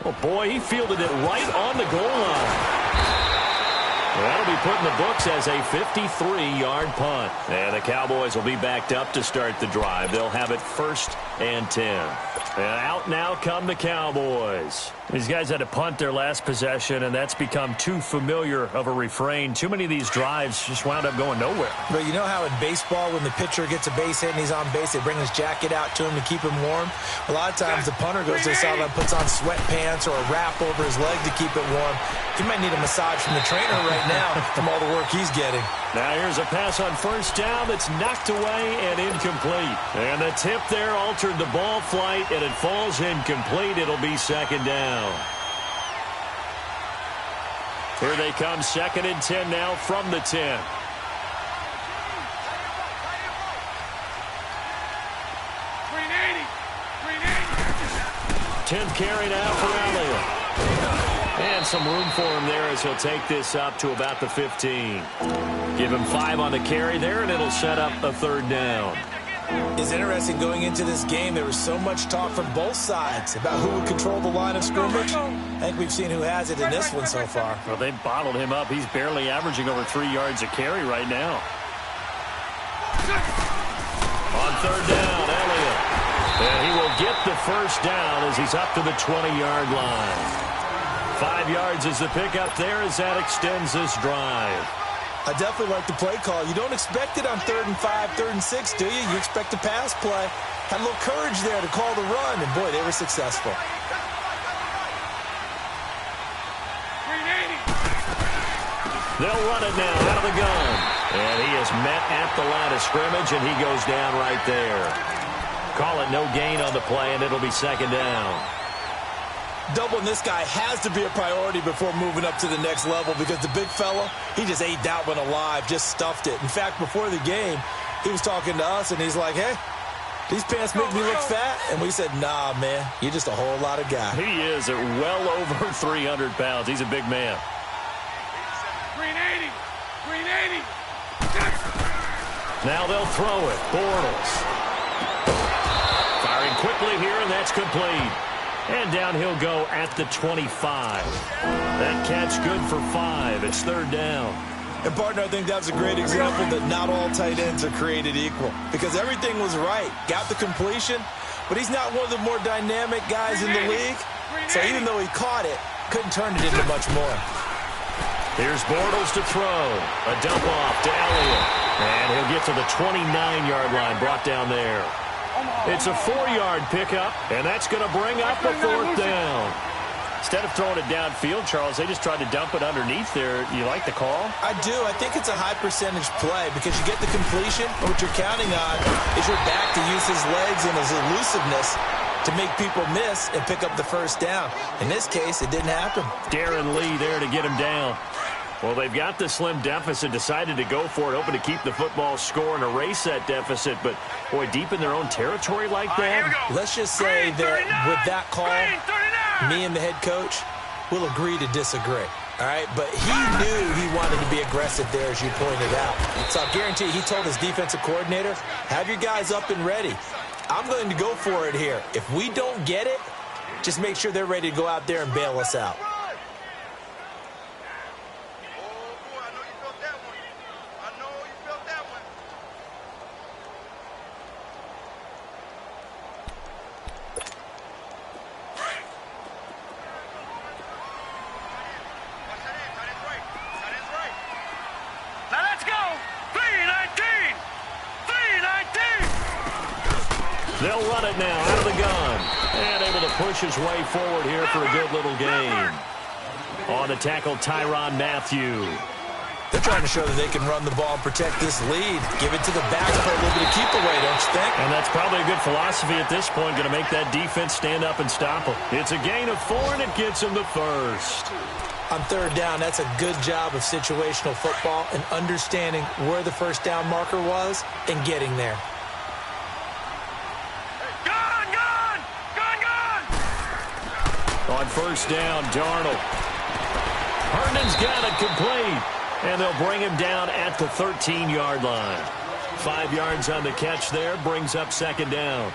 Oh, boy, he fielded it right on the goal line. That'll be put in the books as a 53-yard punt. And the Cowboys will be backed up to start the drive. They'll have it 1st and 10. And out now come the Cowboys. These guys had to punt their last possession, and that's become too familiar of a refrain. Too many of these drives just wound up going nowhere. But you know how in baseball, when the pitcher gets a base hit and he's on base, they bring his jacket out to him to keep him warm? A lot of times the punter goes to the sideline, puts on sweatpants or a wrap over his leg to keep it warm. He might need a massage from the trainer right now from all the work he's getting. Now here's a pass on 1st down that's knocked away and incomplete. And the tip there altered the ball flight, and it falls incomplete. It'll be 2nd down. Here they come, 2nd and 10 now from the 10. Green 80. Green 80. 10th carry now for Elliott. And some room for him there as he'll take this up to about the 15. Give him 5 on the carry there, and it'll set up a 3rd down. It's interesting going into this game. There was so much talk from both sides about who would control the line of scrimmage. I think we've seen who has it in this one so far. Well, they bottled him up. He's barely averaging over 3 yards a carry right now. On 3rd down, Elliott. And he will get the 1st down as he's up to the 20-yard line. 5 yards is the pickup there as that extends this drive. I definitely like the play call. You don't expect it on 3rd and 5, 3rd and 6, do you? You expect a pass play. Had a little courage there to call the run, and boy, they were successful. They'll run it now out of the gun. And he is met at the line of scrimmage, and he goes down right there. Call it no gain on the play, and it'll be 2nd down. Doubling this guy has to be a priority before moving up to the next level because the big fella, he just ate that one alive, just stuffed it. In fact, before the game, he was talking to us, and he's like, hey, these pants make me look fat. And we said, nah, man, you're just a whole lot of guy. He is at well over 300 pounds. He's a big man. Green 80. Green 80. Now they'll throw it. Bortles. Firing quickly here, and that's complete. And down he'll go at the 25. That catch good for 5. It's 3rd down. And, partner, I think that's a great example that not all tight ends are created equal because everything was right. Got the completion, but he's not one of the more dynamic guys in the league. So even though he caught it, couldn't turn it into much more. Here's Bortles to throw. A dump off to Elliott. And he'll get to the 29-yard line, brought down there. It's a 4-yard pickup, and that's going to bring up a 4th down. Instead of throwing it downfield, Charles, they just tried to dump it underneath there. You like the call? I do. I think it's a high-percentage play because you get the completion, and what you're counting on is your back to use his legs and his elusiveness to make people miss and pick up the 1st down. In this case, it didn't happen. Darren Lee there to get him down. Well, they've got the slim deficit, decided to go for it, hoping to keep the football score and erase that deficit. But, boy, deep in their own territory like that. Let's just say that with that call, me and the head coach will agree to disagree. All right, but he knew he wanted to be aggressive there, as you pointed out. So I guarantee you, he told his defensive coordinator, have your guys up and ready. I'm going to go for it here. If we don't get it, just make sure they're ready to go out there and bail us out. They'll run it now out of the gun. And able to push his way forward here for a good little gain. On the tackle, Tyrann Mathieu. They're trying to show that they can run the ball and protect this lead. Give it to the backs for a little bit of keep away, don't you think? And that's probably a good philosophy at this point, going to make that defense stand up and stop them. It's a gain of 4, and it gets them the first. On third down, that's a good job of situational football and understanding where the first down marker was and getting there. Gun! On first down, Darnold. Herndon's got it complete. And they'll bring him down at the 13-yard line. 5 yards on the catch there, brings up second down.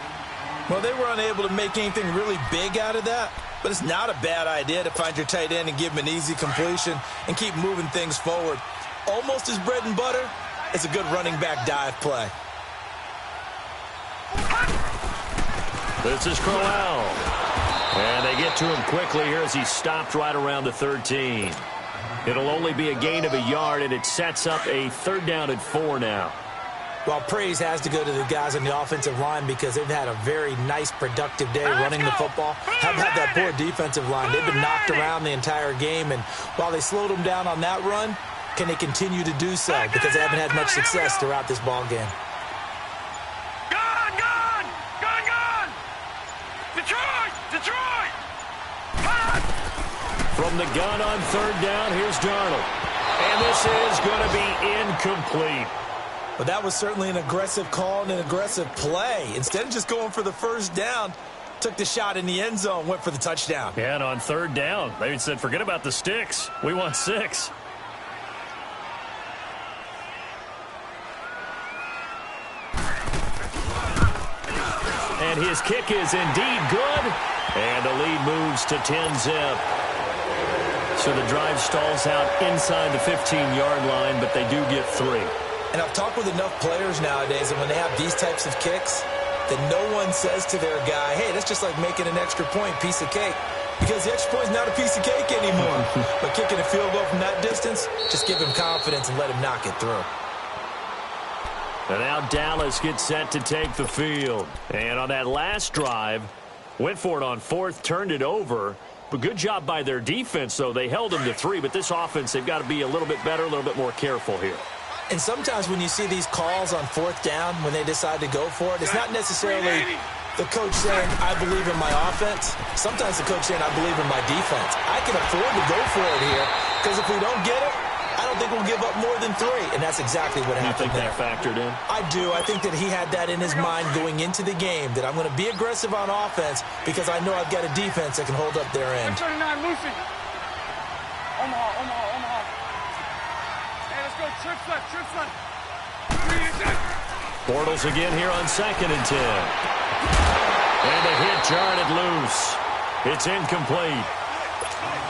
Well, they were unable to make anything really big out of that, but it's not a bad idea to find your tight end and give him an easy completion and keep moving things forward. Almost as bread and butter as a good running back dive play. This is Crowell. And they get to him quickly here as he stopped right around the 13. It'll only be a gain of a yard, and it sets up a third down and 4 now. Well, praise has to go to the guys on the offensive line because they've had a very nice, productive day running the football. How about that poor defensive line? They've been knocked around the entire game, and while they slowed them down on that run, can they continue to do so? Because they haven't had much success throughout this ball game. Gun! Detroit! From the gun on third down, here's Darnold. And this is going to be incomplete. But that was certainly an aggressive call and an aggressive play. Instead of just going for the first down, took the shot in the end zone, went for the touchdown. Yeah, and on third down, they said, forget about the sticks. We want 6. And his kick is indeed good. And the lead moves to 10-zip. So the drive stalls out inside the 15-yard line, but they do get 3. And I've talked with enough players nowadays, and when they have these types of kicks, that no one says to their guy, hey, that's just like making an extra point, piece of cake. Because the extra point is not a piece of cake anymore. But kicking a field goal from that distance, just give him confidence and let him knock it through. And now Dallas gets set to take the field. And on that last drive, went for it on fourth, turned it over. But good job by their defense, though. They held them to 3, but this offense, they've got to be a little bit better, a little bit more careful here. And sometimes when you see these calls on fourth down, when they decide to go for it, it's not necessarily the coach saying, I believe in my offense. Sometimes the coach saying, I believe in my defense. I can afford to go for it here, because if we don't get it, I don't think we'll give up more than 3. And that's exactly what happened there. You think that factored in? I do. I think that he had that in his mind going into the game, that I'm going to be aggressive on offense because I know I've got a defense that can hold up their end. 39, Lucy. Omaha. Hey, let's go. Trips left. Bortles again here on 2nd and 10. And the hit jarred it loose. It's incomplete.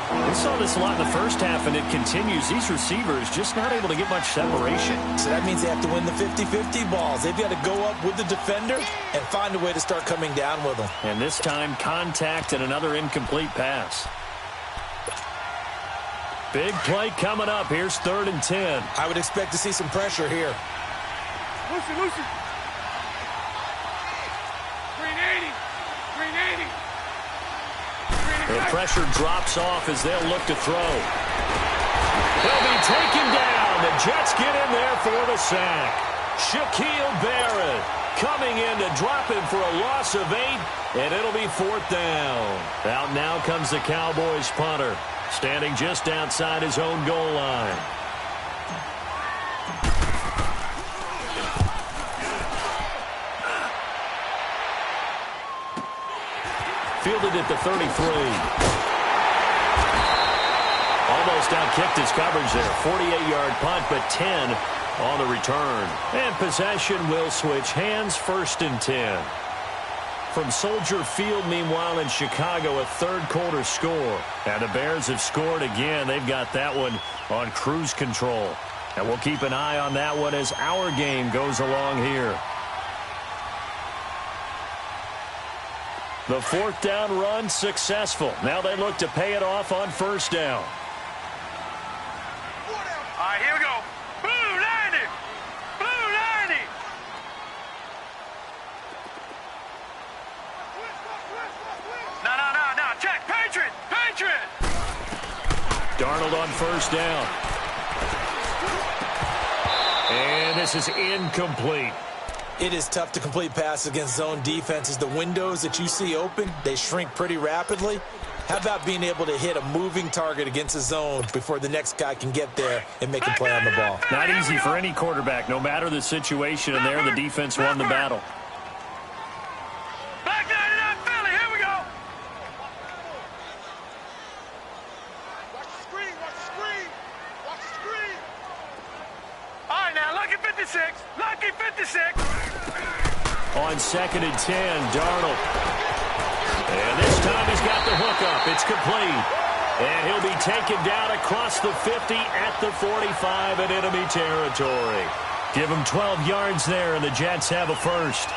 We saw this a lot in the first half, and it continues. These receivers just not able to get much separation. So that means they have to win the 50-50 balls. They've got to go up with the defender and find a way to start coming down with them. And this time, contact and another incomplete pass. Big play coming up. Here's 3rd and 10. I would expect to see some pressure here. Lucy. 380. The pressure drops off as they'll look to throw. They'll be taken down. The Jets get in there for the sack. Shaquille Barrett coming in to drop him for a loss of 8, and it'll be 4th down. Out now comes the Cowboys punter, standing just outside his own goal line. Fielded at the 33. Almost outkicked his coverage there. 48-yard punt, but 10 on the return. And possession will switch hands, 1st and 10. From Soldier Field, meanwhile, in Chicago, a third-quarter score. And the Bears have scored again. They've got that one on cruise control. And we'll keep an eye on that one as our game goes along here. The 4th down run successful. Now they look to pay it off on 1st down. All right, here we go. Blue 90. No. Check. Patriot. Darnold on first down. And this is incomplete. It is tough to complete passes against zone defenses. The windows that you see open, they shrink pretty rapidly. How about being able to hit a moving target against a zone before the next guy can get there and make a play on the ball? Not easy for any quarterback, no matter the situation, and there the defense won the battle. Back 99 Philly, here we go. Watch the screen, watch the screen, watch the screen. All right, now, lucky 56, lucky 56. On 2nd and 10, Darnold. And this time he's got the hookup. It's complete. And he'll be taken down across the 50 at the 45 in enemy territory. Give him 12 yards there, and the Jets have a first.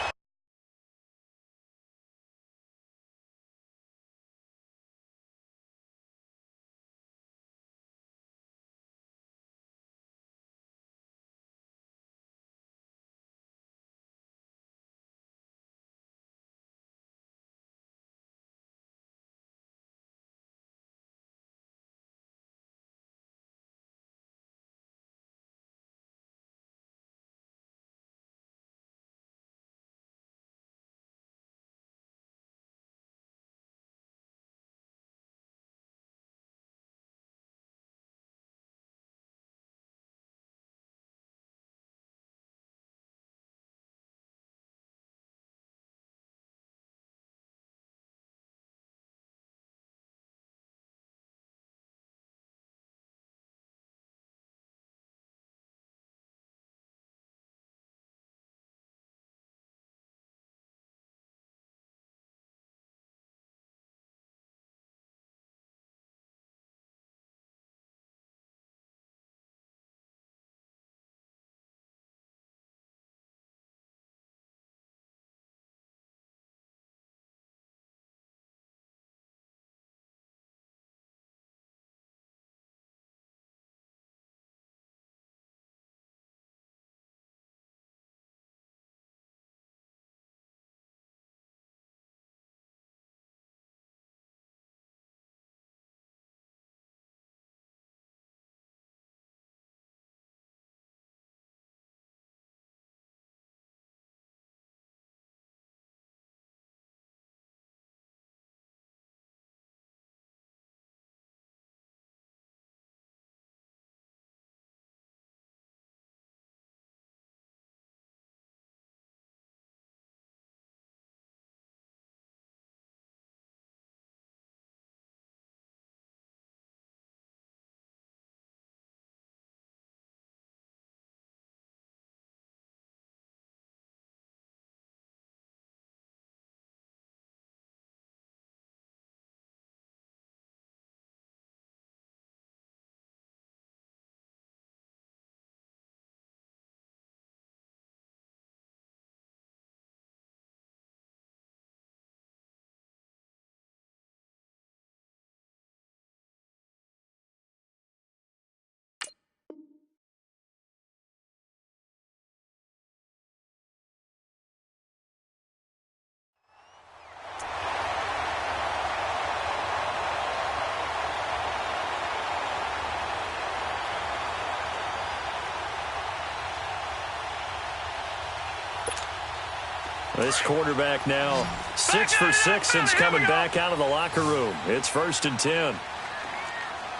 This quarterback now 6 for 6 since coming back out of the locker room. It's 1st and 10.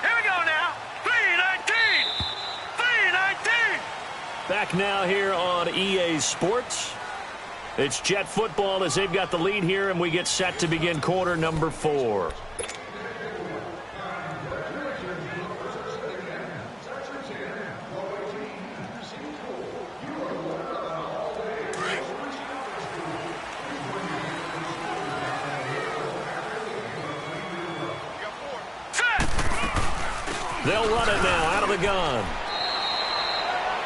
Here we go now. 3-19. 3-19. Back now here on EA Sports. It's Jet football as they've got the lead here, and we get set to begin quarter number 4. They'll run it now out of the gun.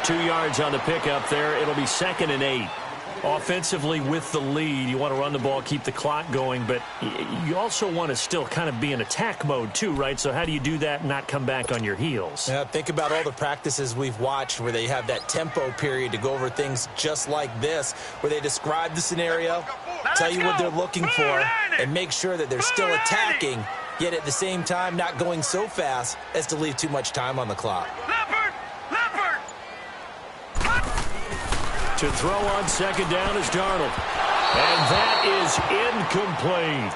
2 yards on the pickup there. It'll be 2nd and 8. Offensively with the lead, you want to run the ball, keep the clock going, but you also want to still kind of be in attack mode too, right? So how do you do that and not come back on your heels? Yeah, think about all the practices we've watched where they have that tempo period to go over things just like this, where they describe the scenario, tell you what they're looking for, and make sure that they're still attacking yet at the same time not going so fast as to leave too much time on the clock. Leopard! Leopard! To throw on second down is Darnold. And that is incomplete.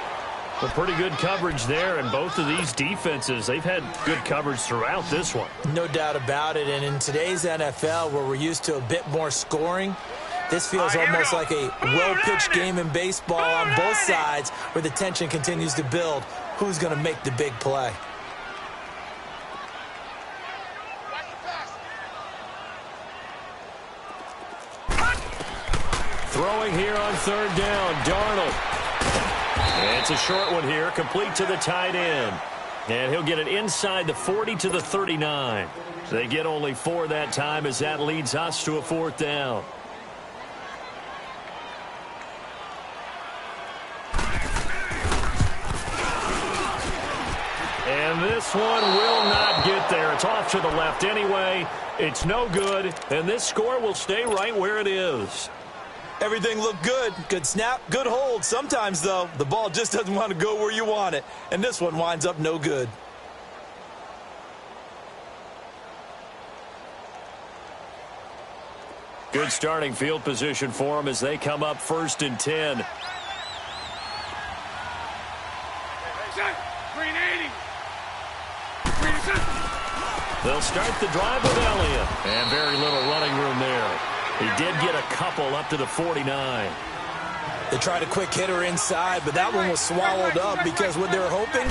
Well, pretty good coverage there, and both of these defenses, they've had good coverage throughout this one. No doubt about it, and in today's NFL, where we're used to a bit more scoring, this feels almost like a well-pitched game in baseball on both sides where the tension continues to build. Who's going to make the big play? Throwing here on third down, Darnold. It's a short one here, complete to the tight end. And he'll get it inside the 40 to the 39. They get only 4 that time as that leads us to a fourth down. And this one will not get there. It's off to the left anyway. It's no good, and this score will stay right where it is. Everything looked good. Good snap, good hold. Sometimes, though, the ball just doesn't want to go where you want it. And this one winds up no good. Good starting field position for them as they come up 1st and 10. Green 80. Green 60. They'll start the drive with Elliott. And very little running room there. He did get a couple up to the 49. They tried a quick hitter inside, but that one was swallowed up because what they were hoping,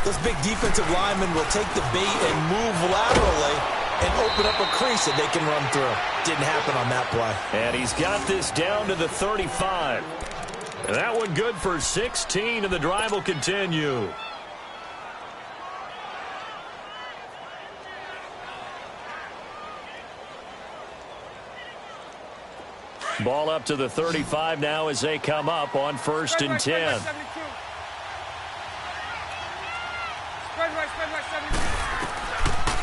those big defensive linemen will take the bait and move laterally and open up a crease that they can run through. Didn't happen on that play. And he's got this down to the 35. And that one good for 16, and the drive will continue. Ball up to the 35 now as they come up on 1st and 10.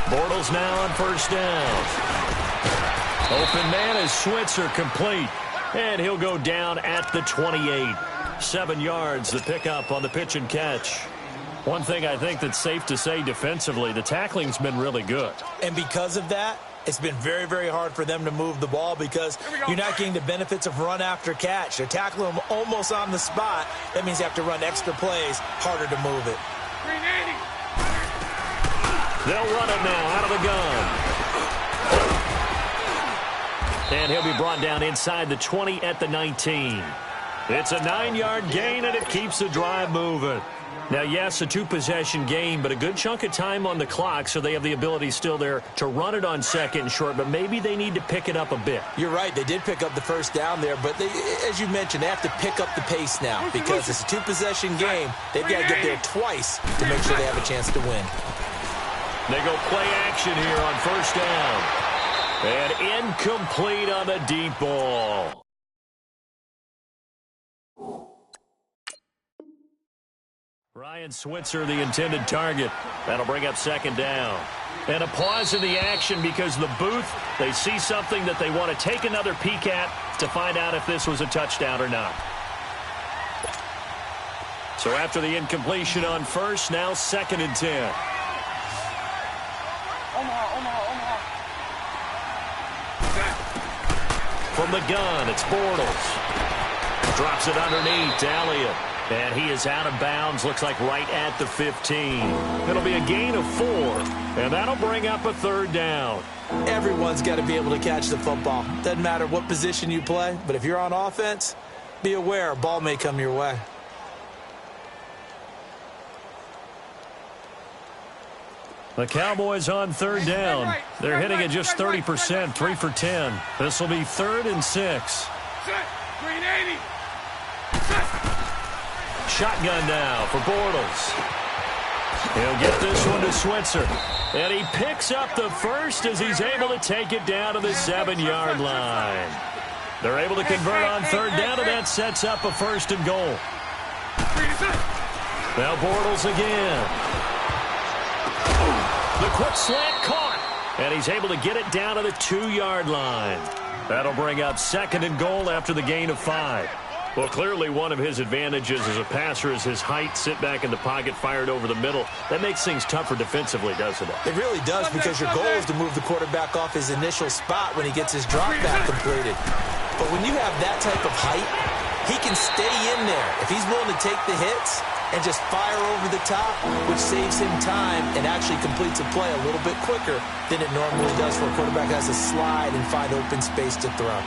Bortles now on 1st down. Open man is Switzer, complete. And he'll go down at the 28. 7 yards, the pickup on the pitch and catch. One thing I think that's safe to say defensively, the tackling's been really good. And because of that, it's been very, very hard for them to move the ball because you're not getting the benefits of run after catch. They're tackling them almost on the spot. That means you have to run extra plays, harder to move it. They'll run it now out of the gun. And he'll be brought down inside the 20 at the 19. It's a 9-yard gain, and it keeps the drive moving. Now, yes, a 2-possession game, but a good chunk of time on the clock, so they have the ability still there to run it on 2nd and short, but maybe they need to pick it up a bit. You're right. They did pick up the 1st down there, but they, as you mentioned, they have to pick up the pace now because it's a 2-possession game. They've got to get there twice to make sure they have a chance to win. They go play action here on 1st down. And incomplete on the deep ball. Ryan Switzer, the intended target. That'll bring up 2nd down. And a pause in the action because the booth, they see something that they want to take another peek at to find out if this was a touchdown or not. So after the incompletion on 1st, now 2nd and 10. Omaha. From the gun, it's Bortles. Drops it underneath to Elliott. And he is out of bounds, looks like right at the 15. It'll be a gain of 4, and that'll bring up a 3rd down. Everyone's got to be able to catch the football. Doesn't matter what position you play, but if you're on offense, be aware a ball may come your way. The Cowboys on 3rd down. They're hitting at just 30%, 3 for 10. This will be 3rd and 6. Green 80. Shotgun now for Bortles. He'll get this one to Switzer. And he picks up the 1st as he's able to take it down to the 7-yard line. They're able to convert on 3rd down, and that sets up a 1st and goal. Now Bortles again. The quick slant caught. And he's able to get it down to the 2-yard line. That'll bring up 2nd and goal after the gain of 5. Well, clearly one of his advantages as a passer is his height, sit back in the pocket, fired over the middle. That makes things tougher defensively, doesn't it? It really does, because your goal is to move the quarterback off his initial spot when he gets his drop back completed. But when you have that type of height, he can stay in there if he's willing to take the hits and just fire over the top, which saves him time and actually completes a play a little bit quicker than it normally does for a quarterback that has to slide and find open space to throw.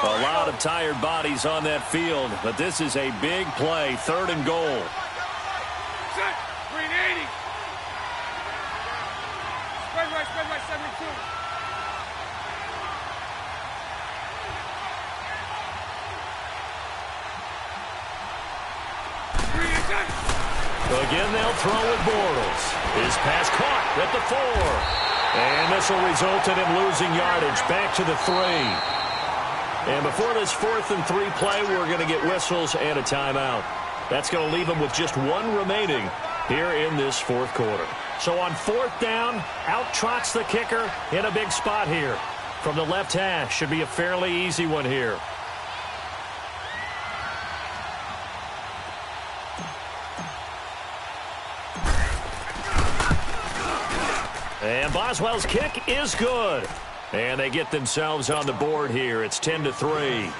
A lot of tired bodies on that field, but this is a big play, 3rd and goal. Set. Green 80. Spread right, 72. Again, they'll throw with Bortles. His pass caught at the 4. And this will result in him losing yardage back to the 3. And before this 4th and 3 play, we're going to get whistles and a timeout. That's going to leave them with just 1 remaining here in this 4th quarter. So on 4th down, out trots the kicker in a big spot here. From the left hash, should be a fairly easy one here. And Boswell's kick is good. And they get themselves on the board here. It's 10-3.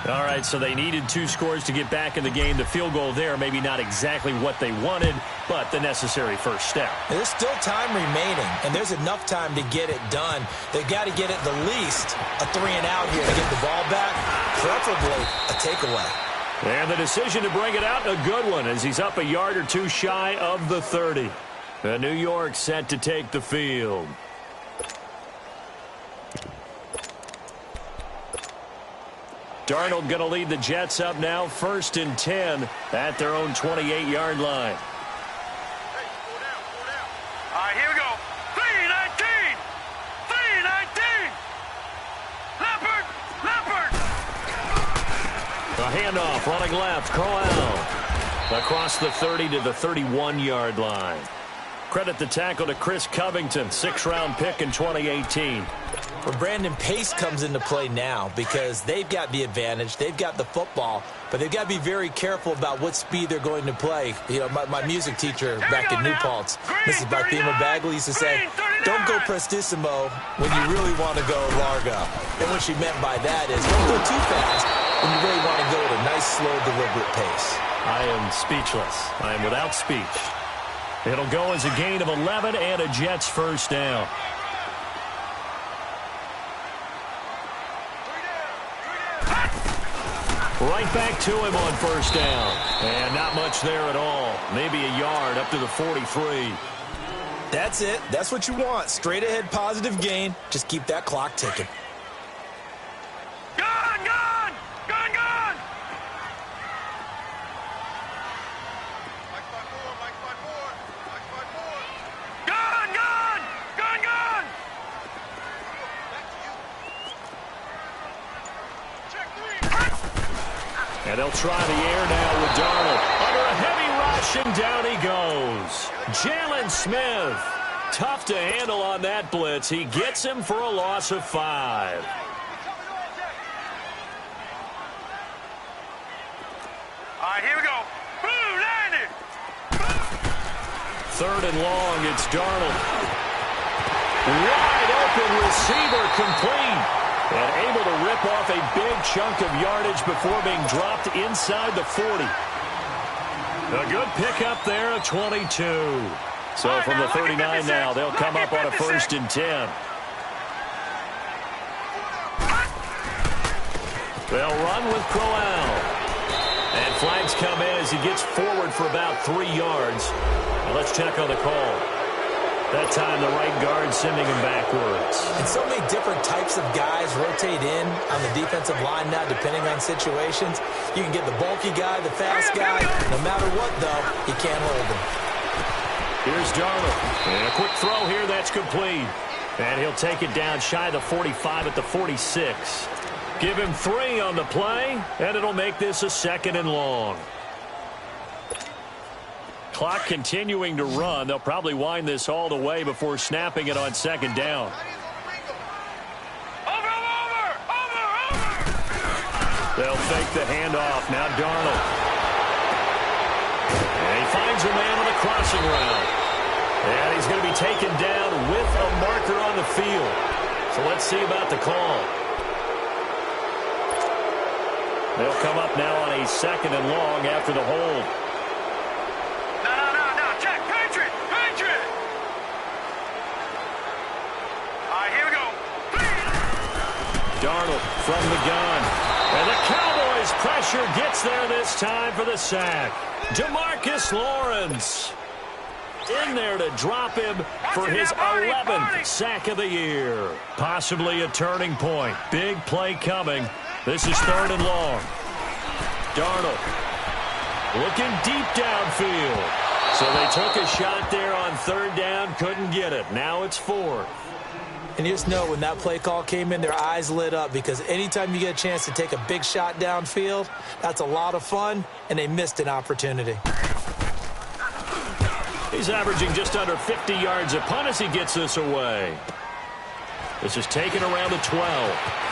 All right, so they needed 2 scores to get back in the game. The field goal there, maybe not exactly what they wanted, but the necessary first step. There's still time remaining, and there's enough time to get it done. They've got to get at the least a 3-and-out here to get the ball back, preferably a takeaway. And the decision to bring it out, a good one, as he's up a yard or 2 shy of the 30. New York set to take the field. Darnold going to lead the Jets up now, 1st and 10 at their own 28-yard line. Hey, go down. All right, here we go. 3-19. 3-19. Leopard. A handoff, running left, Crowell. Across the 30 to the 31-yard line. Credit the tackle to Chris Covington, 6th-round pick in 2018. Well, Brandon, pace comes into play now because they've got the advantage. They've got the football, but they've got to be very careful about what speed they're going to play. You know, my music teacher back in New Paltz, Mrs. Barthema Bagley, used to say, don't go prestissimo when you really want to go largo. And what she meant by that is don't go too fast when you really want to go at a nice, slow, deliberate pace. I am speechless. I am without speech. It'll go as a gain of 11 and a Jets first down. Right back to him on first down. And not much there at all. Maybe a yard up to the 43. That's it. That's what you want. Straight ahead positive gain. Just keep that clock ticking. And they'll try the air now with Darnold. Under a heavy rush, and down he goes. Jalen Smith. Tough to handle on that blitz. He gets him for a loss of 5. All right, here we go. Boom, landed. 3rd and long, it's Darnold. Wide open receiver, complete. And able to rip off a big chunk of yardage before being dropped inside the 40. A good pickup there at 22. So from the 39 now, they'll come up on a 1st and 10. They'll run with Crowell. And flags come in as he gets forward for about 3 yards. Now let's check on the call. That time the right guard sending him backwards. And so many different types of guys rotate in on the defensive line now, depending on situations. You can get the bulky guy, the fast guy. No matter what, though, you can't hold him. Here's Darnold. And a quick throw here, that's complete. And he'll take it down shy of the 45 at the 46. Give him 3 on the play, and it'll make this a 2nd and long. Clock continuing to run. They'll probably wind this all the way before snapping it on 2nd down. They'll fake the handoff. Now Darnold. And he finds a man on the crossing route. And he's going to be taken down with a marker on the field. So let's see about the call. They'll come up now on a 2nd and long after the hold. No. Check. Patriot. All right, here we go. Darnold from the gun. And the Cowboys' pressure gets there this time for the sack. DeMarcus Lawrence in there to drop him for his 11th sack of the year. Possibly a turning point. Big play coming. This is 3rd and long. Darnold looking deep downfield. So they took a shot there on 3rd down, couldn't get it. Now it's 4th. And you just know when that play call came in, their eyes lit up because anytime you get a chance to take a big shot downfield, that's a lot of fun, and they missed an opportunity. He's averaging just under 50 yards a punt as he gets this away. This is taken around the 12.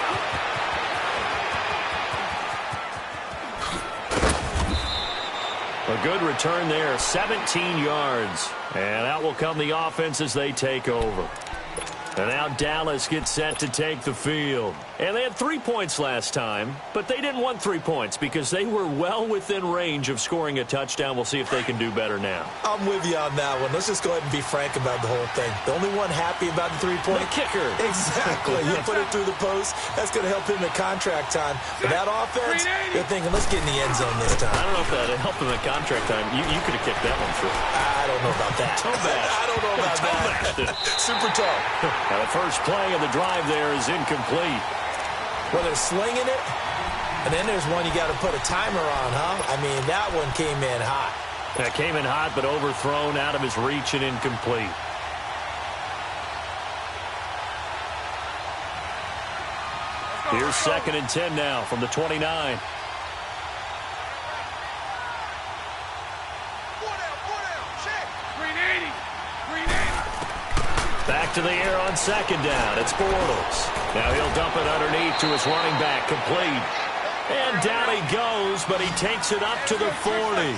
A good return there, 17 yards. And out will come the offense as they take over. And now Dallas gets set to take the field. And they had 3 points last time, but they didn't want 3 points because they were well within range of scoring a touchdown. We'll see if they can do better now. I'm with you on that one. Let's just go ahead and be frank about the whole thing. The only one happy about the 3-point The kicker. Exactly. You put it through the post. That's going to help him in contract time. But that offense, they're thinking, let's get in the end zone this time. I don't know if that helped him in contract time. You could have kicked that one through. I don't know about that. I don't know about that. Super tall. Now the first play of the drive there is incomplete. Well, they're slinging it, and then there's one you got to put a timer on, huh? I mean, that one came in hot. That came in hot, but overthrown, out of his reach, and incomplete. Here's 2nd and 10 now from the 29. Back to the air on 2nd down. It's Bortles. Now he'll dump it underneath to his running back. Complete. And down he goes, but he takes it up to the 40.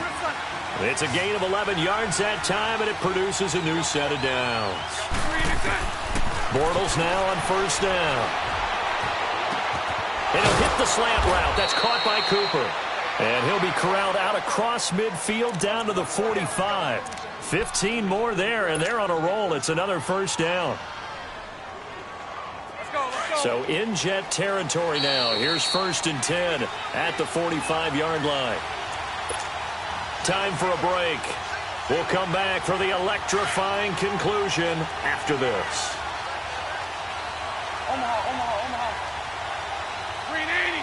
It's a gain of 11 yards that time, and it produces a new set of downs. Bortles now on 1st down. And he'll hit the slant route. That's caught by Cooper. And he'll be corralled out across midfield down to the 45. 15 more there, and they're on a roll. It's another 1st down. Let's go. So in Jet territory now. Here's 1st and 10 at the 45-yard line. Time for a break. We'll come back for the electrifying conclusion after this. Omaha. Green 80.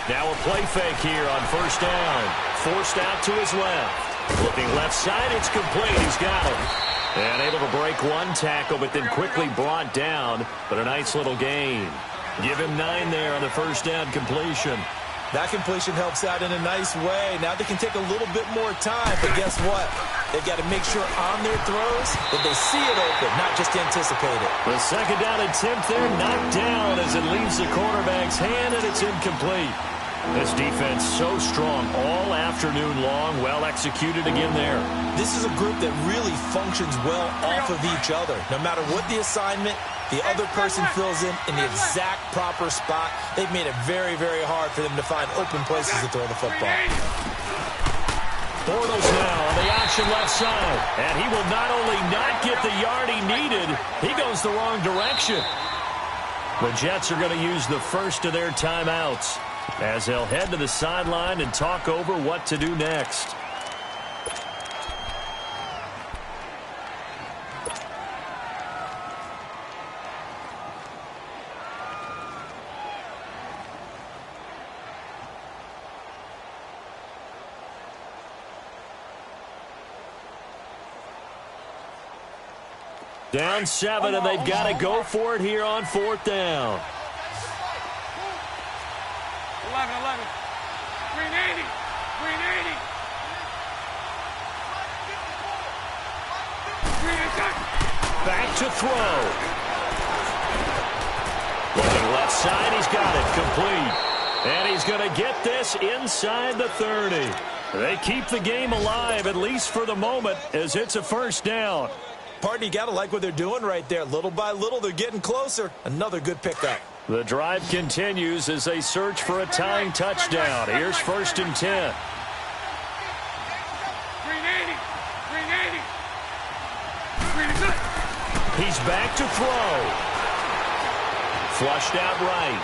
Now a play fake here on 1st down. Forced out to his left. Looking left side, it's complete. He's got him. And able to break one tackle, but then quickly brought down. But a nice little gain. Give him 9 there on the 1st down completion. That completion helps out in a nice way. Now they can take a little bit more time, but guess what? They've got to make sure on their throws that they see it open, not just anticipate it. The 2nd down attempt there knocked down as it leaves the quarterback's hand, and it's incomplete. This defense so strong all afternoon long, well executed again there. This is a group that really functions well off of each other. No matter what the assignment, the other person fills in the exact proper spot. They've made it very, very hard for them to find open places to throw the football. Bortles now on the option left side. And he will not only not get the yard he needed, he goes the wrong direction. The Jets are going to use the first of their timeouts as they'll head to the sideline and talk over what to do next. Down 7, and they've got to go for it here on 4th down. 11. Green 80. Back to throw. Looking left outside. He's got it complete. And he's going to get this inside the 30. They keep the game alive, at least for the moment, as it's a first down. Partner, you got to like what they're doing right there. Little by little, they're getting closer. Another good pickup. The drive continues as they search for a tying touchdown. Here's 1st and 10. 380. 380. He's back to throw. Flushed out right.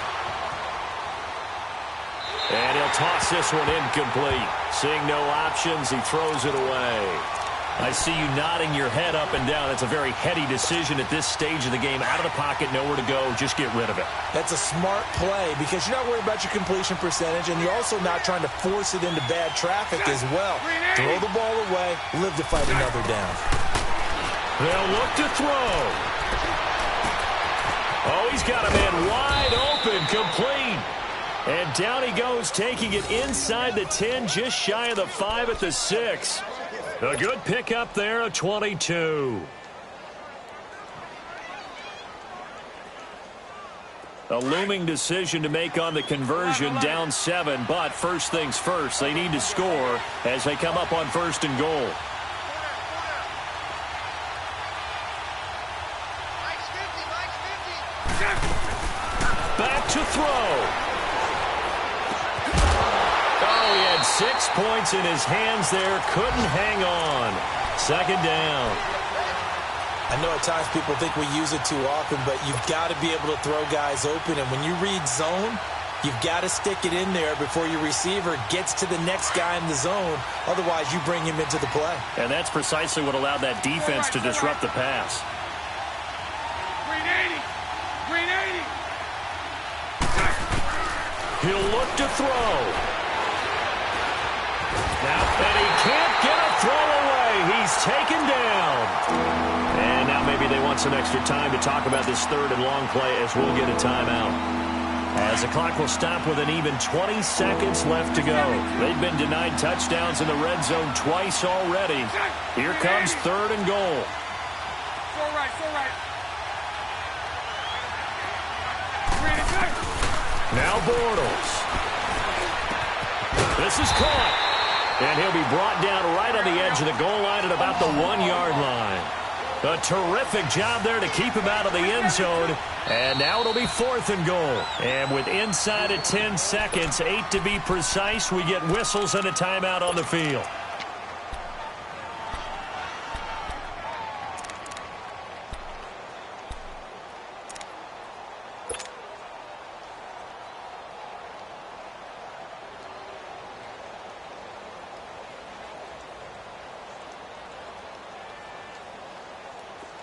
And he'll toss this one incomplete. Seeing no options, he throws it away. I see you nodding your head up and down. It's a very heady decision at this stage of the game. Out of the pocket, nowhere to go. Just get rid of it. That's a smart play because you're not worried about your completion percentage, and you're also not trying to force it into bad traffic as well. Throw the ball away, live to fight another down. They'll look to throw. Oh, he's got a man wide open, complete. And down he goes, taking it inside the 10, just shy of the 5 at the 6. A good pickup there, a 22. A looming decision to make on the conversion, down 7. But first things first, they need to score as they come up on 1st and goal. Back to throw. Oh, he had 6 points in his hands there. Couldn't hang on. 2nd down. I know at times people think we use it too often, but you've got to be able to throw guys open. And when you read zone, you've got to stick it in there before your receiver gets to the next guy in the zone. Otherwise, you bring him into the play. And that's precisely what allowed that defense to disrupt the pass. 380. 380. He'll look to throw. Now, and he can't get a throw away. He's taken down. And now maybe they want some extra time to talk about this 3rd and long play as we'll get a timeout. As the clock will stop with an even 20 seconds left to go. They've been denied touchdowns in the red zone twice already. Here comes 3rd and goal. So right. Now Bortles. This is caught. And he'll be brought down right on the edge of the goal line at about the 1-yard line. A terrific job there to keep him out of the end zone. And now it'll be 4th and goal. And with inside of 10 seconds, 8 to be precise, we get whistles and a timeout on the field.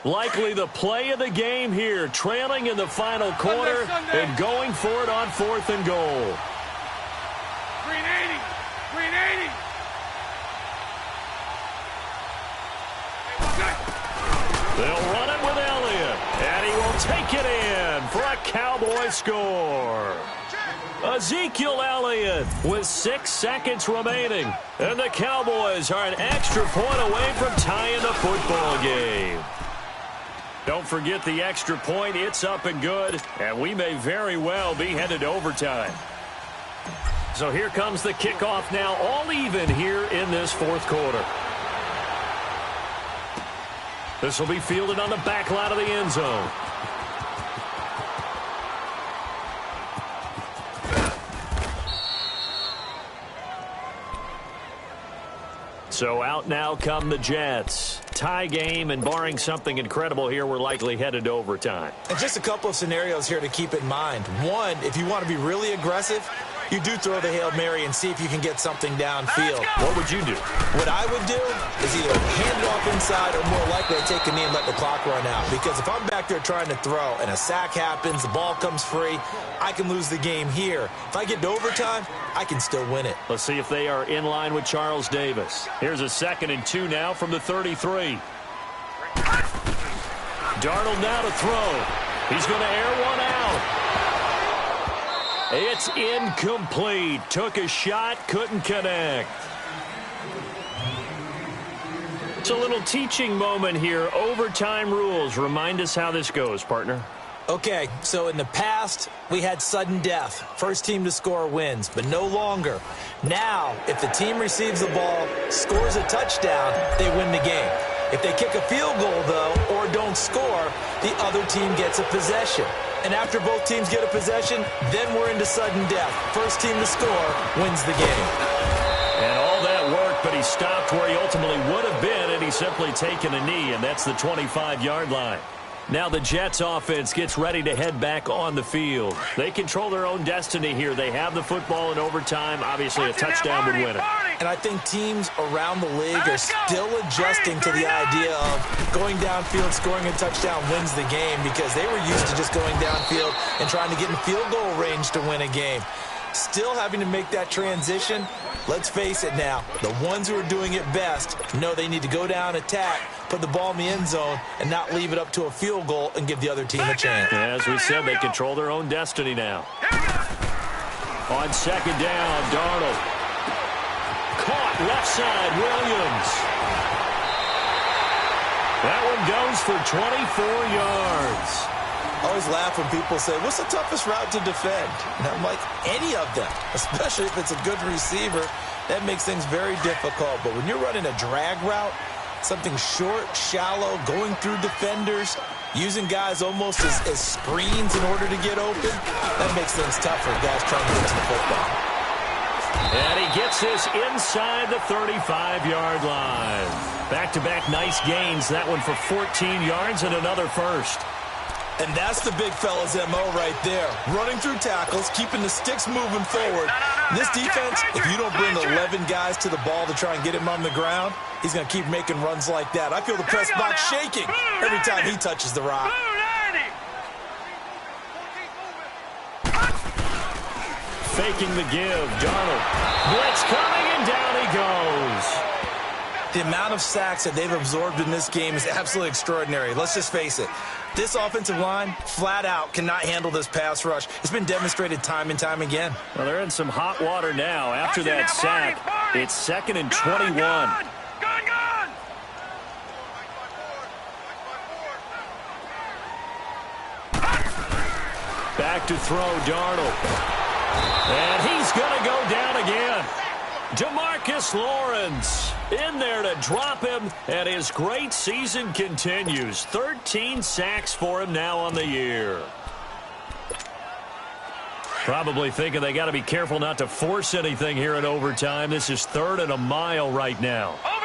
Likely the play of the game here, trailing in the final quarter and going for it on 4th and goal. 380. 380. They'll run it with Elliott, and he will take it in for a Cowboy score. Ezekiel Elliott with 6 seconds remaining, and the Cowboys are an extra point away from tying the football game. Don't forget the extra point. It's up and good, and we may very well be headed to overtime. So here comes the kickoff now, all even here in this 4th quarter. This will be fielded on the back line of the end zone. So out now come the Jets. Tie game, and barring something incredible here, we're likely headed to overtime. And just a couple of scenarios here to keep in mind. One, if you want to be really aggressive, you do throw the Hail Mary and see if you can get something downfield. What would you do? What I would do is either hand it off inside or more likely take a knee and let the clock run out. Because if I'm back there trying to throw and a sack happens, the ball comes free, I can lose the game here. If I get to overtime, I can still win it. Let's see if they are in line with Charles Davis. Here's a 2nd and 2 now from the 33. Darnold now to throw. He's going to air one out. It's incomplete. Took a shot, couldn't connect. It's a little teaching moment here. Overtime rules. Remind us how this goes, partner. Okay, so in the past, we had sudden death. First team to score wins, but no longer. Now, if the team receives the ball, scores a touchdown, they win the game. If they kick a field goal, though, or don't score, the other team gets a possession. And after both teams get a possession, then we're into sudden death. First team to score wins the game. And all that work, but he stopped where he ultimately would have been, and he's simply taken a knee, and that's the 25-yard line. Now the Jets offense gets ready to head back on the field. They control their own destiny here. They have the football in overtime. Obviously, a touchdown would win it. And I think teams around the league are still adjusting to the idea of going downfield, scoring a touchdown wins the game, because they were used to just going downfield and trying to get in field goal range to win a game. Still having to make that transition. Let's face it now, the ones who are doing it best know they need to go down, attack, put the ball in the end zone, and not leave it up to a field goal and give the other team a chance. As we said, they control their own destiny now. On second down, Darnold. Caught left side, Williams. That one goes for 24 yards. I always laugh when people say, what's the toughest route to defend? And I'm like, any of them, especially if it's a good receiver. That makes things very difficult. But when you're running a drag route, something short, shallow, going through defenders, using guys almost as screens in order to get open, that makes things tougher, guys trying to get to the football. And he gets this inside the 35-yard line. Back-to-back nice gains. That one for 14 yards and another first. And that's the big fella's MO right there. Running through tackles, keeping the sticks moving forward. This defense, if you don't bring 11 guys to the ball to try and get him on the ground, he's going to keep making runs like that. I feel the press box shaking every time he touches the rock. Faking the give, Darnold. Blitz coming, and down he goes. The amount of sacks that they've absorbed in this game is absolutely extraordinary. Let's just face it. This offensive line, flat out, cannot handle this pass rush. It's been demonstrated time and time again. Well, they're in some hot water now. After that sack, it's 2nd and 21. Back to throw, Darnold. And he's going to go down again. DeMarcus Lawrence in there to drop him, and his great season continues. 13 sacks for him now on the year. Probably thinking they got to be careful not to force anything here in overtime. This is 3rd and a mile right now. Over!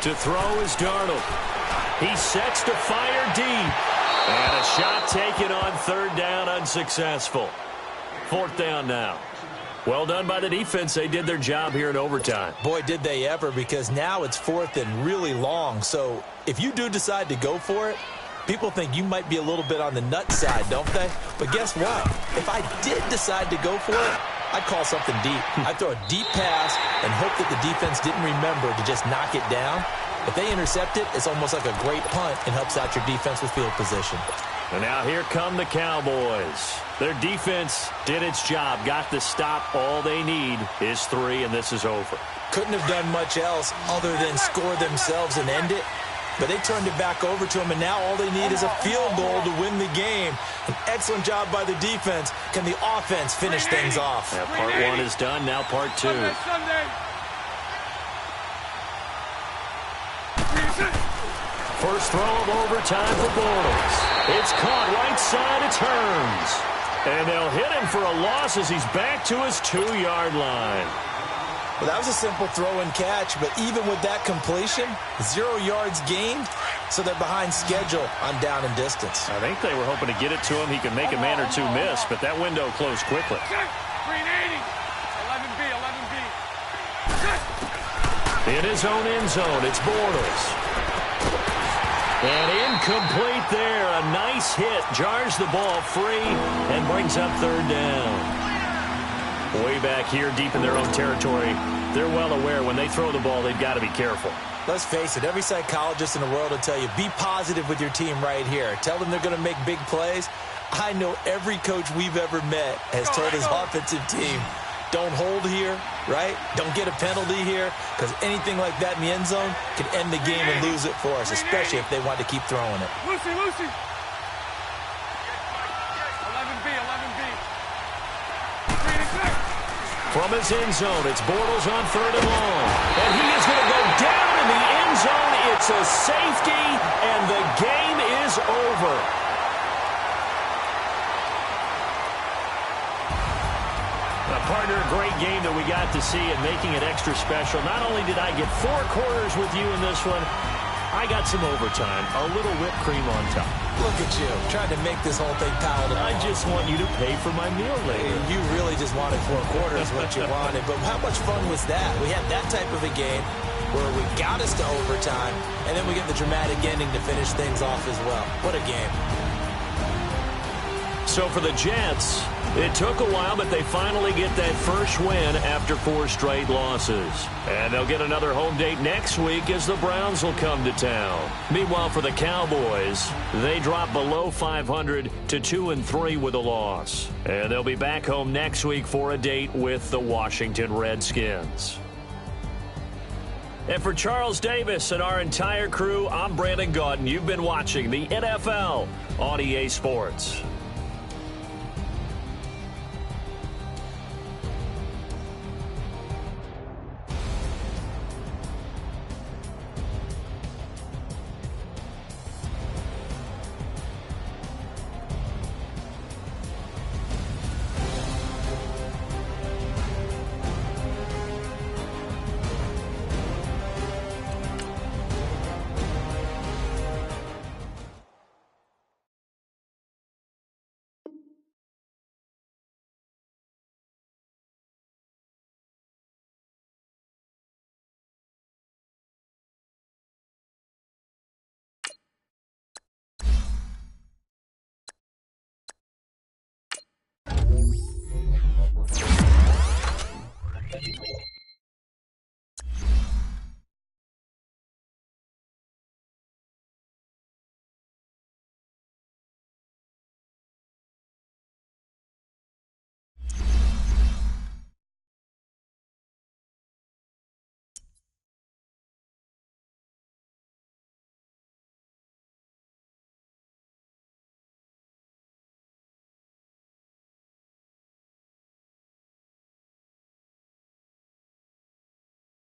To throw is Darnold. He sets to fire deep. And a shot taken on 3rd down, unsuccessful. 4th down now. Well done by the defense. They did their job here in overtime. Boy, did they ever, because now it's 4th and really long. So if you do decide to go for it, people think you might be a little bit on the nut side, don't they? But guess what? If I did decide to go for it, I'd call something deep. I'd throw a deep pass and hope that the defense didn't remember to just knock it down. If they intercept it, it's almost like a great punt and helps out your defense with field position. And now here come the Cowboys. Their defense did its job, got the stop. All they need is 3, and this is over. Couldn't have done much else other than score themselves and end it. But they turned it back over to him, and now all they need is a field goal to win the game. An excellent job by the defense. Can the offense finish things off? Yeah, part 1 is done, now part 2. First throw of overtime for Bortles. It's caught right side, it turns. And they'll hit him for a loss as he's back to his 2-yard line. Well, that was a simple throw and catch, but even with that completion, 0 yards gained, so they're behind schedule on down and distance. I think they were hoping to get it to him. He could make a man or two miss, but that window closed quickly. Green 80. 11B. In his own end zone, it's Bortles. And incomplete there. A nice hit. Jars the ball free and brings up 3rd down. Way back here, deep in their own territory, they're well aware when they throw the ball, they've got to be careful. Let's face it, every psychologist in the world will tell you, be positive with your team right here. Tell them they're going to make big plays. I know every coach we've ever met has told his offensive team, don't hold here, right? Don't get a penalty here, because anything like that in the end zone can end the game and lose it for us, especially if they want to keep throwing it. Lucy, Lucy. 11B, 11B. From his end zone, it's Bortles on 3rd and long. And he is going to go down in the end zone. It's a safety, and the game is over. Partner, a great game that we got to see and making it extra special. Not only did I get 4 quarters with you in this one, I got some overtime, a little whipped cream on top. Look at you, trying to make this whole thing palatable. I just want you to pay for my meal later. You really just wanted 4 quarters, what you wanted. But how much fun was that? We had that type of a game where we got us to overtime, and then we get the dramatic ending to finish things off as well. What a game. So for the Jets, it took a while, but they finally get that first win after 4 straight losses. And they'll get another home date next week as the Browns will come to town. Meanwhile, for the Cowboys, they drop below 500 to 2-3 with a loss. And they'll be back home next week for a date with the Washington Redskins. And for Charles Davis and our entire crew, I'm Brandon Gaudin. You've been watching the NFL on EA Sports.